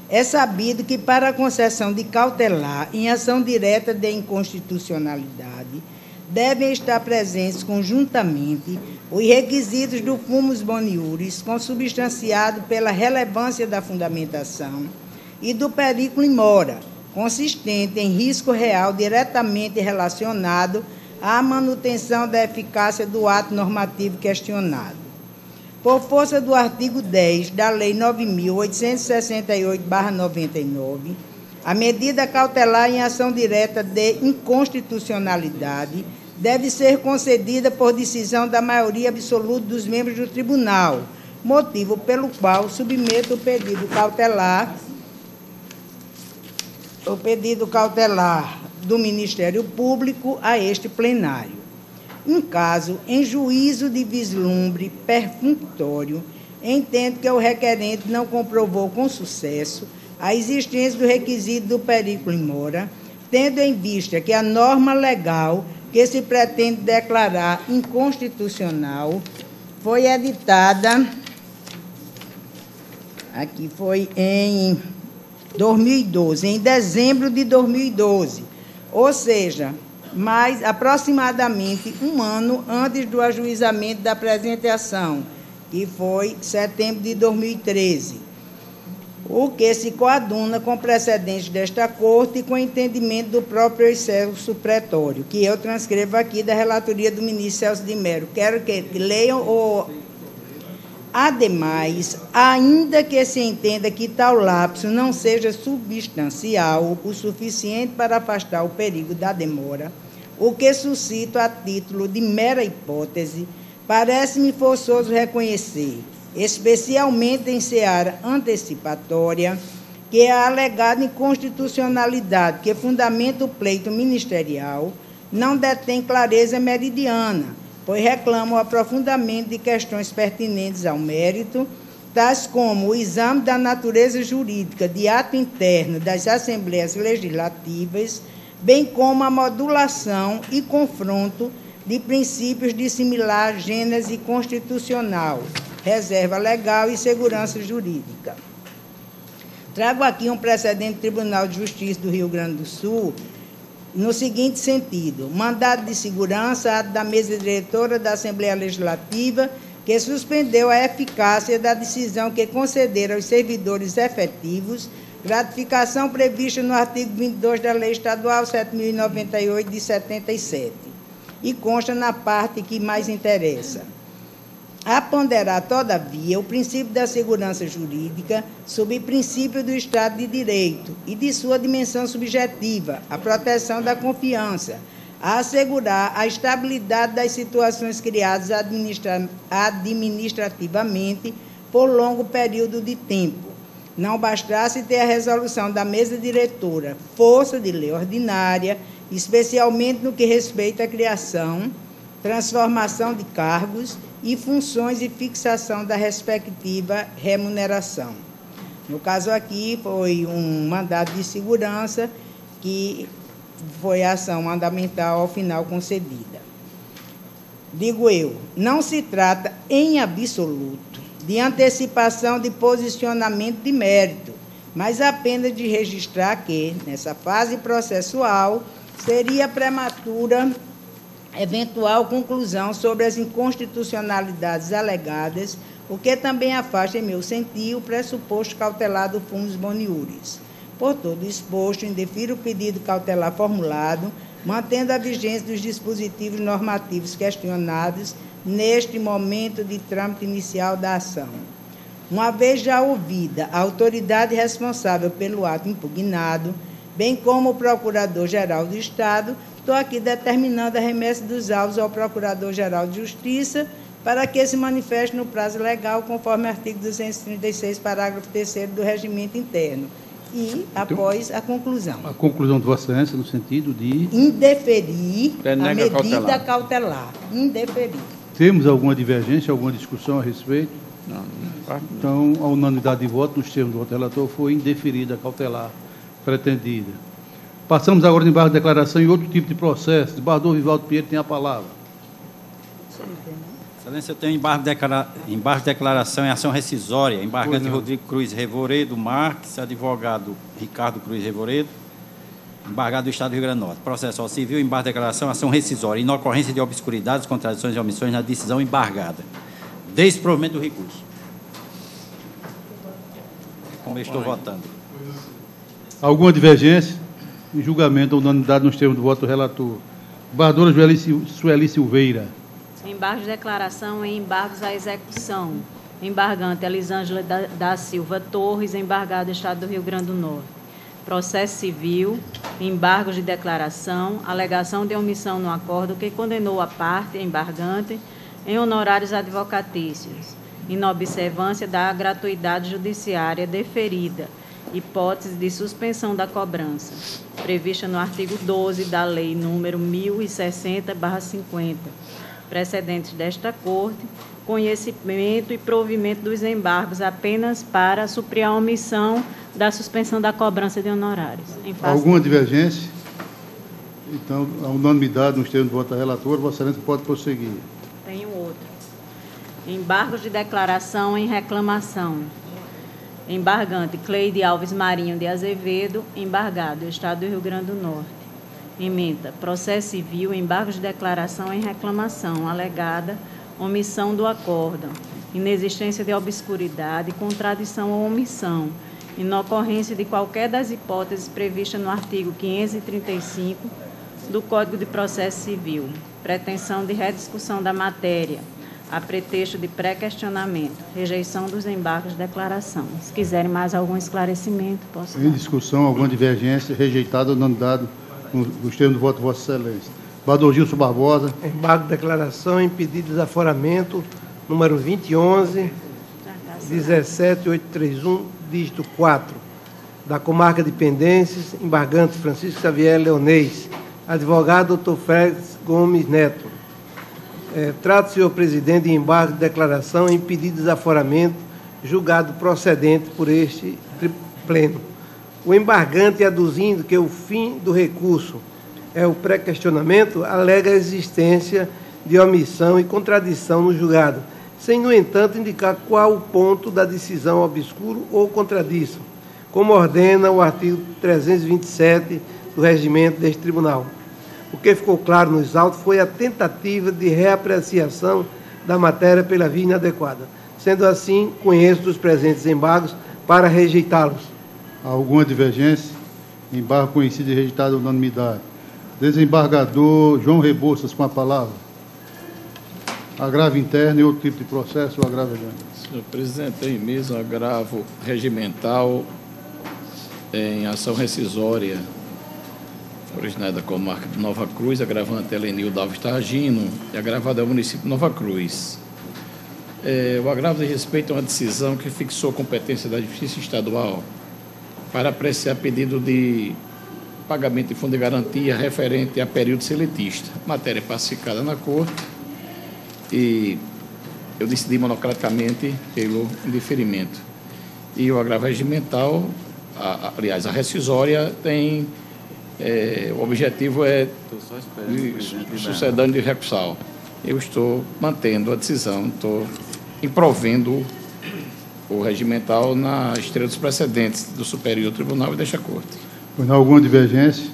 é sabido que, para a concessão de cautelar em ação direta de inconstitucionalidade, devem estar presentes conjuntamente os requisitos do fumus boniuris, consubstanciado pela relevância da fundamentação, e do periculum in mora, consistente em risco real diretamente relacionado à manutenção da eficácia do ato normativo questionado. Por força do artigo 10 da Lei 9.868/99, a medida cautelar em ação direta de inconstitucionalidade deve ser concedida por decisão da maioria absoluta dos membros do tribunal, motivo pelo qual submeto o pedido cautelar do Ministério Público a este plenário. Em caso, em juízo de vislumbre perfunctório, entendo que o requerente não comprovou com sucesso a existência do requisito do periculum in mora, tendo em vista que a norma legal que se pretende declarar inconstitucional foi editada, aqui foi em 2012, em dezembro de 2012, ou seja, mais aproximadamente um ano antes do ajuizamento da presente ação, que foi setembro de 2013, o que se coaduna com precedentes desta Corte e com entendimento do próprio excelso pretório, que eu transcrevo aqui da relatoria do ministro Celso de Mello. Quero que leiam o... Ademais, ainda que se entenda que tal lapso não seja substancial o suficiente para afastar o perigo da demora, o que suscito a título de mera hipótese, parece-me forçoso reconhecer, especialmente em seara antecipatória, que a alegada inconstitucionalidade que fundamenta o pleito ministerial não detém clareza meridiana, pois reclama o aprofundamento de questões pertinentes ao mérito, tais como o exame da natureza jurídica de ato interno das Assembleias Legislativas, bem como a modulação e confronto de princípios de similar gênese constitucional, reserva legal e segurança jurídica. Trago aqui um precedente do Tribunal de Justiça do Rio Grande do Sul, no seguinte sentido: mandado de segurança, ato da mesa diretora da Assembleia Legislativa, que suspendeu a eficácia da decisão que concedera aos servidores efetivos gratificação prevista no artigo 22 da Lei Estadual 7.098, de 77, e consta na parte que mais interessa. A ponderar, todavia, o princípio da segurança jurídica sob o princípio do Estado de Direito e de sua dimensão subjetiva, a proteção da confiança, a assegurar a estabilidade das situações criadas administrativamente por longo período de tempo. Não bastasse ter a resolução da mesa diretora força de lei ordinária, especialmente no que respeita à criação, transformação de cargos e funções e fixação da respectiva remuneração. No caso aqui, foi um mandado de segurança que foi a ação mandamental ao final concedida. Digo eu, não se trata em absoluto de antecipação de posicionamento de mérito, mas apenas de registrar que, nessa fase processual, seria prematura eventual conclusão sobre as inconstitucionalidades alegadas, o que também afasta, em meu sentir, o pressuposto cautelar do fumus boniuris. Por todo exposto, indefiro o pedido cautelar formulado, mantendo a vigência dos dispositivos normativos questionados neste momento de trâmite inicial da ação. Uma vez já ouvida a autoridade responsável pelo ato impugnado, bem como o Procurador-Geral do Estado, estou aqui determinando a remessa dos autos ao Procurador-Geral de Justiça para que se manifeste no prazo legal, conforme o artigo 236, parágrafo 3º do Regimento Interno, e após a conclusão.
A conclusão de Vossa Excelência no sentido de...
indeferir a medida cautelar. Indeferir.
Temos alguma divergência, alguma discussão a respeito?
Não.
Então, a unanimidade de voto nos termos do voto relator foi indeferida a cautelar pretendida. Passamos agora de embargo de declaração e outro tipo de processo. Desembargador Vivaldo Pinheiro tem a palavra.
Excelência, eu tenho embargo de declaração em ação rescisória, embargante Rodrigo Cruz Revoredo Marques, advogado Ricardo Cruz Revoredo, embargado do Estado do Rio Grande do Norte. Processo civil, embargo de declaração, ação rescisória, inocorrência de obscuridades, contradições e omissões na decisão embargada. Desprovimento do recurso. Como eu estou votando.
Alguma divergência? Em julgamento, a unanimidade nos termos do voto do relator. Desembargadora Sueli Silveira.
Embargo de declaração em embargos à execução. Embargante Elisângela da Silva Torres, embargado do Estado do Rio Grande do Norte. Processo civil, embargos de declaração, alegação de omissão no acordo que condenou a parte embargante em honorários advocatícios, inobservância da gratuidade judiciária deferida, hipótese de suspensão da cobrança, prevista no artigo 12 da Lei número 1060/50, precedentes desta Corte, conhecimento e provimento dos embargos apenas para suprir a omissão da suspensão da cobrança de honorários.
Alguma divergência? Então, a unanimidade nos termos do voto da relatora, Vossa Excelência pode prosseguir.
Tem um outro. Embargos de declaração em reclamação. Embargante Cleide Alves Marinho de Azevedo, embargado, Estado do Rio Grande do Norte. Ementa, processo civil, embargos de declaração em reclamação, alegada, omissão do acórdão, inexistência de obscuridade, contradição ou omissão, inocorrência de qualquer das hipóteses previstas no artigo 535 do Código de Processo Civil, pretensão de rediscussão da matéria, a pretexto de pré-questionamento, rejeição dos embargos de declaração. Se quiserem mais algum esclarecimento, posso dar.
Em discussão, alguma divergência, rejeitado ou não dado nos termos do voto de Vossa Excelência. Desembargador Gilson Barbosa.
Embargo de declaração em pedido de desaforamento, número 2011, 17831, dígito 4, da comarca de Pendências, embargante Francisco Xavier Leonês, advogado Dr. Félix Gomes Neto. Trata-se, senhor presidente, de embargo de declaração em pedido de desaforamento, julgado procedente por este pleno. O embargante, aduzindo que o fim do recurso é o pré-questionamento, alega a existência de omissão e contradição no julgado, sem, no entanto, indicar qual o ponto da decisão obscuro ou contradiço, como ordena o artigo 327 do regimento deste tribunal. O que ficou claro nos autos foi a tentativa de reapreciação da matéria pela via inadequada. Sendo assim, conheço dos presentes embargos para rejeitá-los.
Alguma divergência? Embargo conhecido e rejeitado à unanimidade. Desembargador João Rebouças, com a palavra. Agravo interno e outro tipo de processo, ou agravo adiante?
Senhor presidente, tem mesmo agravo regimental em ação rescisória, originária da comarca de Nova Cruz, agravante Helenildo Alves Targino e agravado é o município de Nova Cruz. O agravo de respeito a uma decisão que fixou a competência da Justiça Estadual para apreciar pedido de pagamento de fundo de garantia referente a período seletista. Matéria pacificada na Corte e
eu decidi monocraticamente pelo indeferimento. E o agravo regimental, aliás, a rescisória tem... o objetivo é sucedâneo de recursal. Eu estou mantendo a decisão, estou improvendo o regimental na esteira dos precedentes do Superior Tribunal e desta Corte.
Pois não há alguma divergência?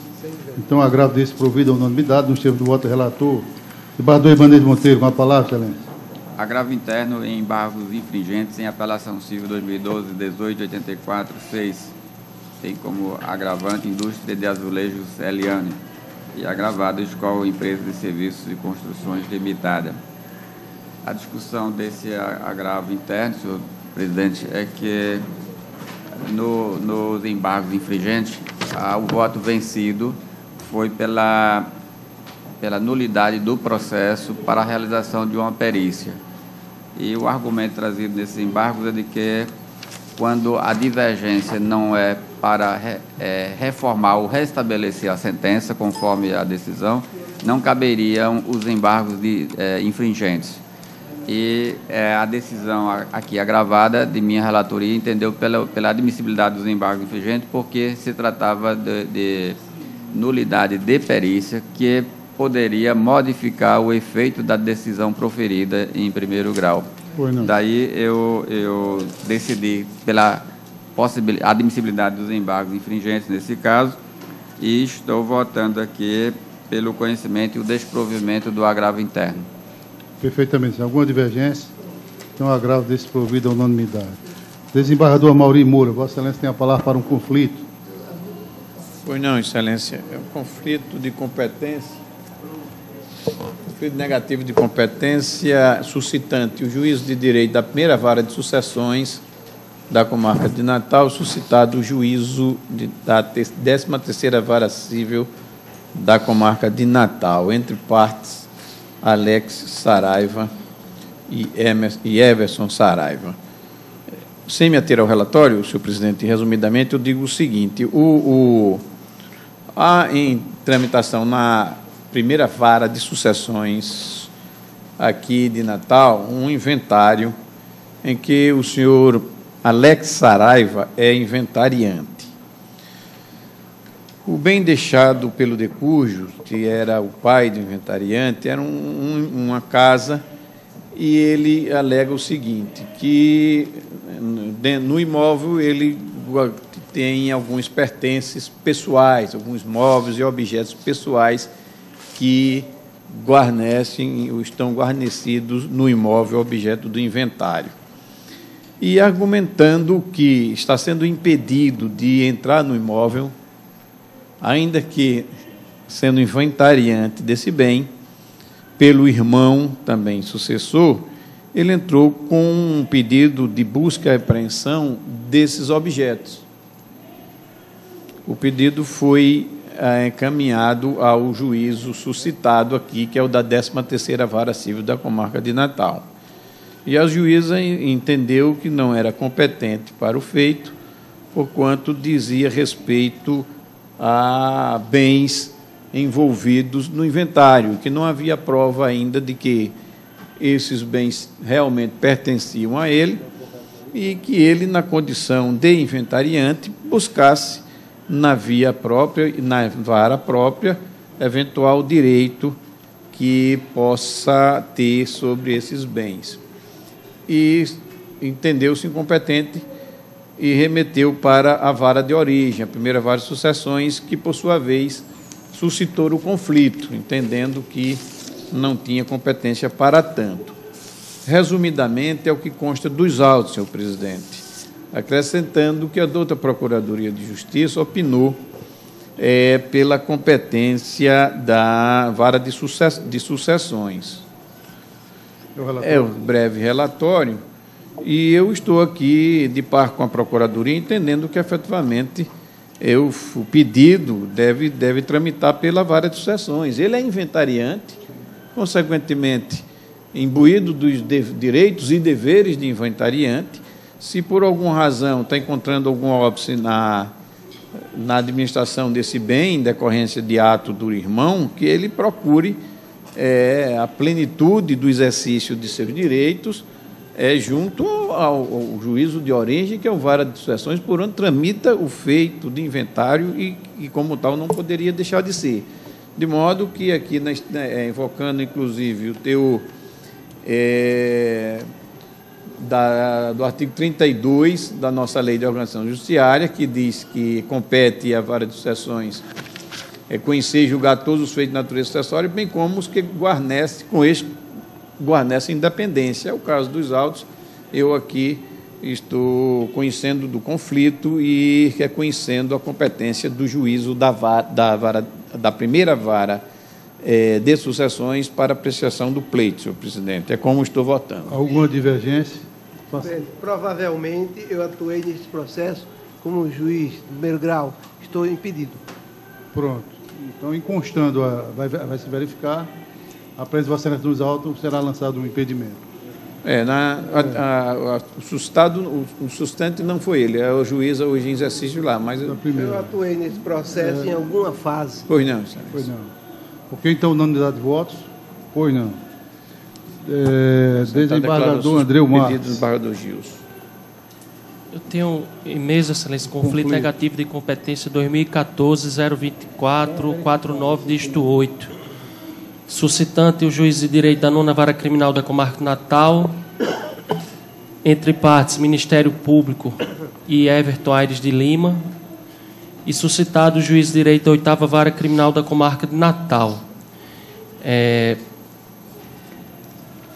Então, agravo desse provido à unanimidade, nos termos do voto do relator. Desembargador Ibanez Monteiro, com a palavra, excelência.
Agravo interno em embargos infringentes em apelação civil 2012-1884-6, tem como agravante Indústria de Azulejos Eliane e agravado Escola Empresa de Serviços e Construções Limitada. A discussão desse agravo interno, senhor presidente, é que nos embargos infringentes, o voto vencido foi pela nulidade do processo para a realização de uma perícia. E o argumento trazido nesses embargos é de que, quando a divergência não é para reformar ou restabelecer a sentença, conforme a decisão, não caberiam os embargos infringentes. E a decisão aqui agravada de minha relatoria entendeu pela admissibilidade dos embargos infringentes, porque se tratava de nulidade de perícia que poderia modificar o efeito da decisão proferida em primeiro grau. Daí eu decidi pela admissibilidade dos embargos infringentes nesse caso e estou votando aqui pelo conhecimento e o desprovimento do agravo interno.
Perfeitamente. Alguma divergência? Então, agravo desse provido à unanimidade. Desembargador Amaury Moura, Vossa Excelência tem a palavra para um conflito.
Pois não, Excelência. É um conflito de competência. Conflito negativo de competência suscitante o juízo de direito da primeira vara de sucessões da comarca de Natal, suscitado o juízo da 13ª vara civil da comarca de Natal, entre partes Alex Saraiva e Everson Saraiva. Sem me ater ao relatório, senhor presidente, resumidamente, eu digo o seguinte: há em tramitação na primeira vara de sucessões aqui de Natal um inventário em que o senhor Alex Saraiva é inventariante. O bem deixado pelo decújo, que era o pai do inventariante, era uma casa, e ele alega o seguinte, que no imóvel ele tem alguns pertences pessoais, alguns móveis e objetos pessoais que guarnecem ou estão guarnecidos no imóvel objeto do inventário. E argumentando que está sendo impedido de entrar no imóvel, ainda que sendo inventariante desse bem, pelo irmão também sucessor, ele entrou com um pedido de busca e apreensão desses objetos. O pedido foi encaminhado ao juízo suscitado aqui, que é o da 13ª Vara Civil da comarca de Natal. E a juíza entendeu que não era competente para o feito, porquanto dizia respeito a bens envolvidos no inventário, que não havia prova ainda de que esses bens realmente pertenciam a ele e que ele, na condição de inventariante, buscasse na via própria e na vara própria eventual direito que possa ter sobre esses bens. E entendeu-se incompetente e remeteu para a vara de origem, a primeira vara de sucessões, que, por sua vez, suscitou o conflito, entendendo que não tinha competência para tanto. Resumidamente, é o que consta dos autos, senhor presidente, acrescentando que a douta Procuradoria de Justiça opinou pela competência da vara de sucessões. É um breve relatório, e eu estou aqui de par com a Procuradoria, entendendo que, efetivamente, o pedido deve tramitar pela vara de sucessões. Ele é inventariante, consequentemente, imbuído dos direitos e deveres de inventariante. Se, por alguma razão, está encontrando algum óbice na administração desse bem, em decorrência de ato do irmão, que ele procure a plenitude do exercício de seus direitos junto ao juízo de origem, que é o vara de sucessões, por onde tramita o feito de inventário e como tal, não poderia deixar de ser. De modo que aqui, invocando inclusive o teor do artigo 32 da nossa Lei de Organização Judiciária, que diz que compete à vara de sucessões conhecer e julgar todos os feitos de natureza sucessória, bem como os que guarnecem independência. É o caso dos autos. Eu aqui estou conhecendo do conflito e reconhecendo a competência do juízo da primeira vara de sucessões para apreciação do pleito, senhor presidente. É como estou votando.
Alguma divergência?
Provavelmente eu atuei nesse processo como juiz de primeiro grau. Estou impedido. Pronto.
Então, em constando, vai se verificar, a presença Vossa Excelência nos autos, será lançado um impedimento.
O sustante não foi ele, é o juiz hoje em exercício lá, mas
eu atuei nesse processo em alguma fase.
Pois não, Excelência.
Pois não. Ok, então, unanimidade de votos? Pois não. Desembargador Andreu Marques.
Desembargador Gilson.
Eu tenho em mesa, Excelência, conflito negativo de competência 2014-024-49, dígito 8. Suscitante o juiz de direito da 9ª Vara Criminal da Comarca de Natal, entre partes, Ministério Público e Everton Aires de Lima, e suscitado o juiz de direito da 8ª Vara Criminal da Comarca de Natal.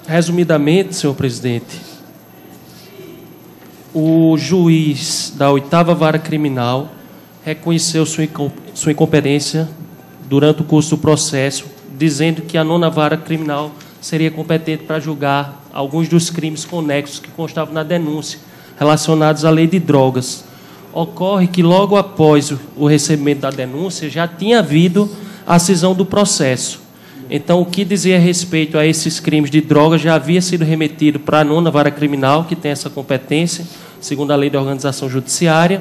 Resumidamente, senhor presidente, o juiz da 8ª Vara Criminal reconheceu sua incompetência durante o curso do processo, dizendo que a 9ª Vara Criminal seria competente para julgar alguns dos crimes conexos que constavam na denúncia relacionados à lei de drogas. Ocorre que logo após o recebimento da denúncia já tinha havido a cisão do processo. Então, o que dizia respeito a esses crimes de drogas já havia sido remetido para a 9ª Vara Criminal, que tem essa competência, segundo a Lei de Organização Judiciária,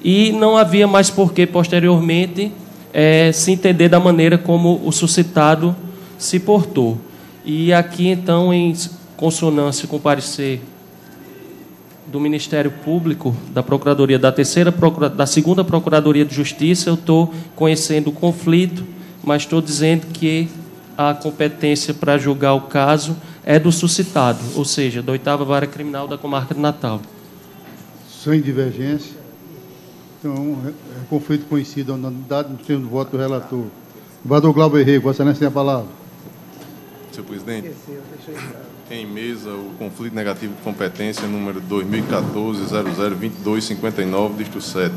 e não havia mais por que, posteriormente, se entender da maneira como o suscitado se portou. E aqui, então, em consonância com o parecer do Ministério Público, da Procuradoria, da 2ª Procuradoria de Justiça, eu estou conhecendo o conflito, mas estou dizendo que a competência para julgar o caso é do suscitado, ou seja, da 8ª Vara Criminal da Comarca de Natal.
Sem divergência. Então, conflito conhecido, a unanimidade, no termo do voto do relator. Vereador Glauber Rego, Vossa Excelência tem a palavra.
Senhor presidente, em mesa o conflito negativo de competência número 2014-002259, dígito 7.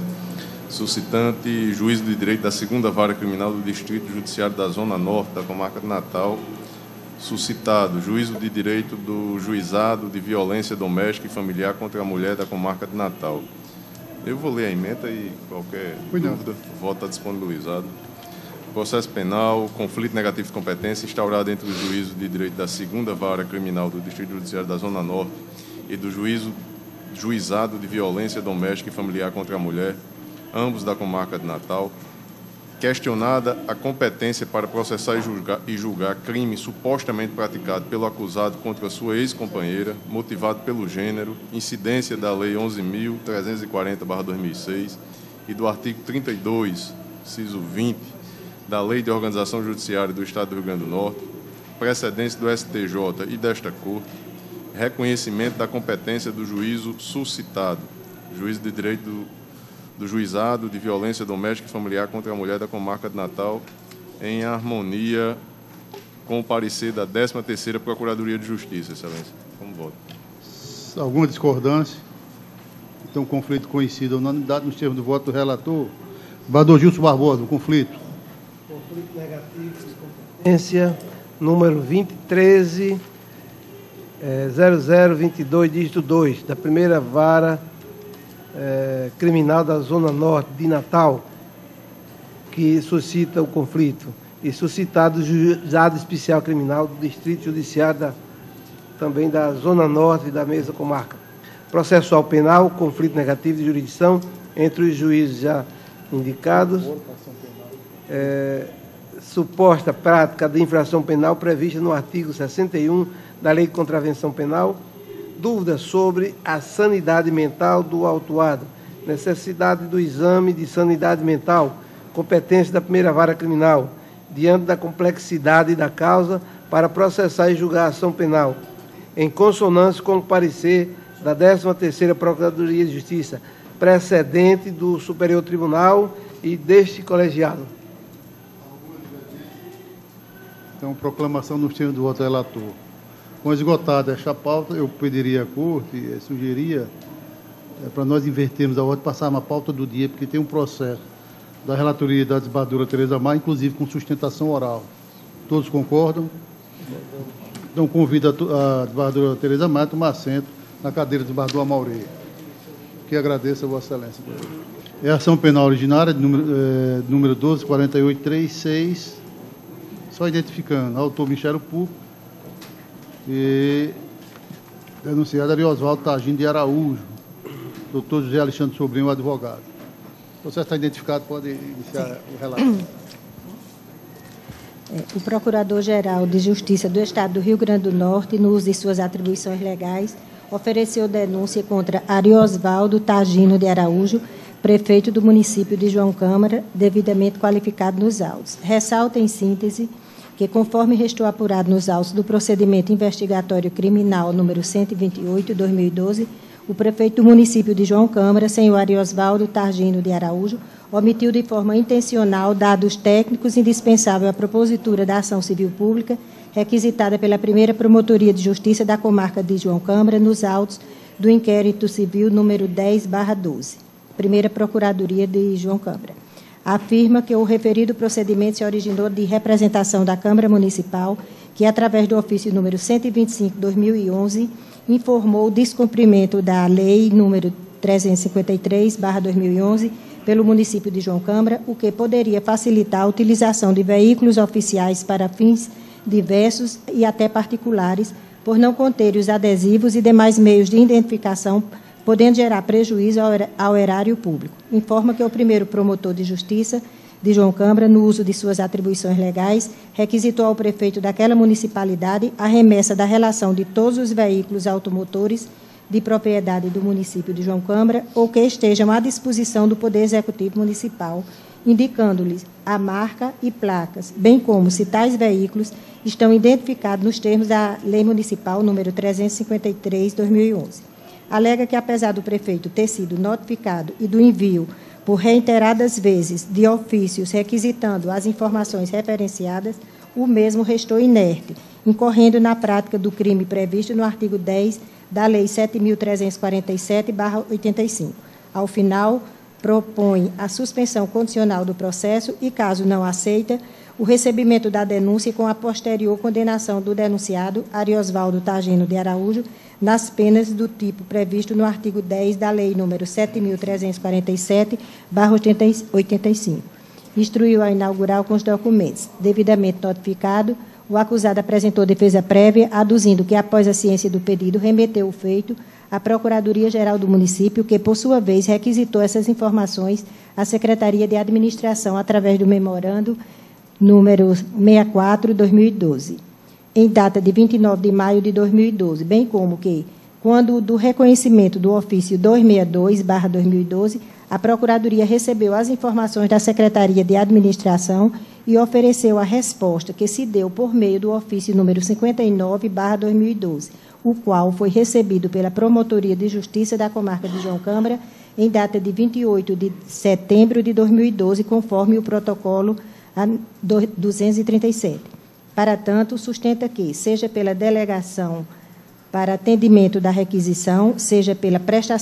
Suscitante, juízo de direito da 2ª Vara Criminal do Distrito Judiciário da Zona Norte da Comarca de Natal. Suscitado, juízo de direito do Juizado de Violência Doméstica e Familiar contra a Mulher da Comarca de Natal. Eu vou ler a ementa e qualquer dúvida, o voto está disponibilizado. Processo penal, conflito negativo de competência instaurado entre o juízo de direito da 2ª Vara Criminal do Distrito Judiciário da Zona Norte e do Juizado de Violência Doméstica e Familiar contra a Mulher, ambos da Comarca de Natal. Questionada a competência para processar e julgar crime supostamente praticado pelo acusado contra sua ex-companheira, motivado pelo gênero, incidência da Lei 11.340/2006 e do artigo 32, inciso 20, da Lei de Organização Judiciária do Estado do Rio Grande do Norte, precedência do STJ e desta Corte, reconhecimento da competência do juízo suscitado, juízo de direito do Juizado de Violência Doméstica e Familiar contra a Mulher da Comarca de Natal, em harmonia com o parecer da 13ª Procuradoria de Justiça, Excelência. Como voto?
Alguma discordância? Então, conflito conhecido, a unanimidade nos termos do voto do relator. Vereador Gilson Barbosa, o conflito.
Conflito negativo de competência, número 2013-0022, dígito 2, da 1ª Vara Criminal da Zona Norte de Natal, que suscita o conflito, e suscitado o Juizado Especial Criminal do Distrito Judiciário também da Zona Norte da mesma comarca. Processual penal, conflito negativo de jurisdição entre os juízes já indicados, suposta prática de infração penal prevista no artigo 61 da Lei de Contravenção Penal, dúvidas sobre a sanidade mental do autuado, necessidade do exame de sanidade mental, competência da primeira vara criminal, diante da complexidade da causa para processar e julgar a ação penal, em consonância com o parecer da 13ª Procuradoria de Justiça, precedente do Superior Tribunal e deste colegiado.
Então, proclamação nos termos do voto do relator. Com esgotada esta pauta, eu pediria à Corte, sugeria, para nós invertermos a ordem, passar uma pauta do dia, porque tem um processo da relatoria da desembargadora Tereza Maia, inclusive com sustentação oral. Todos concordam? Então, convido a desembargadora Tereza Maia a tomar assento na cadeira do desembargador Amaurei, que agradeço a Vossa Excelência. É a ação penal originária, número 12.4836, só identificando, autor Ministério Público e denunciado Ariosvaldo Targino de Araújo, doutor José Alexandre Sobrinho, advogado. O processo está identificado, pode iniciar o relato.
O Procurador-Geral de Justiça do Estado do Rio Grande do Norte, no uso de suas atribuições legais, ofereceu denúncia contra Ariosvaldo Targino de Araújo, prefeito do município de João Câmara, devidamente qualificado nos autos. Ressalta, em síntese, que, conforme restou apurado nos autos do procedimento investigatório criminal número 128/2012, o prefeito do município de João Câmara, senhor Ariosvaldo Targino de Araújo, omitiu de forma intencional dados técnicos indispensáveis à propositura da ação civil pública requisitada pela primeira Promotoria de Justiça da Comarca de João Câmara nos autos do inquérito civil número 10/12, primeira Procuradoria de João Câmara. Afirma que o referido procedimento se originou de representação da Câmara Municipal, que, através do ofício número 125/2011, informou o descumprimento da Lei número 353/2011 pelo município de João Câmara, o que poderia facilitar a utilização de veículos oficiais para fins diversos e até particulares, por não conter os adesivos e demais meios de identificação, podendo gerar prejuízo ao erário público. Informa que o primeiro promotor de justiça de João Câmara, no uso de suas atribuições legais, requisitou ao prefeito daquela municipalidade a remessa da relação de todos os veículos automotores de propriedade do município de João Câmara ou que estejam à disposição do Poder Executivo Municipal, indicando-lhes a marca e placas, bem como se tais veículos estão identificados nos termos da Lei Municipal número 353/2011. Alega que, apesar do prefeito ter sido notificado e do envio por reiteradas vezes de ofícios requisitando as informações referenciadas, o mesmo restou inerte, incorrendo na prática do crime previsto no artigo 10 da Lei 7.347/85. Ao final, propõe a suspensão condicional do processo e, caso não aceita, o recebimento da denúncia com a posterior condenação do denunciado, Ariosvaldo Targino de Araújo, nas penas do tipo previsto no artigo 10 da Lei número 7.347/85. Instruiu a inaugural com os documentos. Devidamente notificado, o acusado apresentou defesa prévia, aduzindo que, após a ciência do pedido, remeteu o feito à Procuradoria-Geral do município, que, por sua vez, requisitou essas informações à Secretaria de Administração através do memorando número 64/2012. Em data de 29 de maio de 2012, bem como que, quando do reconhecimento do ofício 262/2012, a Procuradoria recebeu as informações da Secretaria de Administração e ofereceu a resposta que se deu por meio do ofício número 59/2012, o qual foi recebido pela Promotoria de Justiça da Comarca de João Câmara em data de 28 de setembro de 2012, conforme o protocolo 237. Para tanto, sustenta que, seja pela delegação para atendimento da requisição, seja pela prestação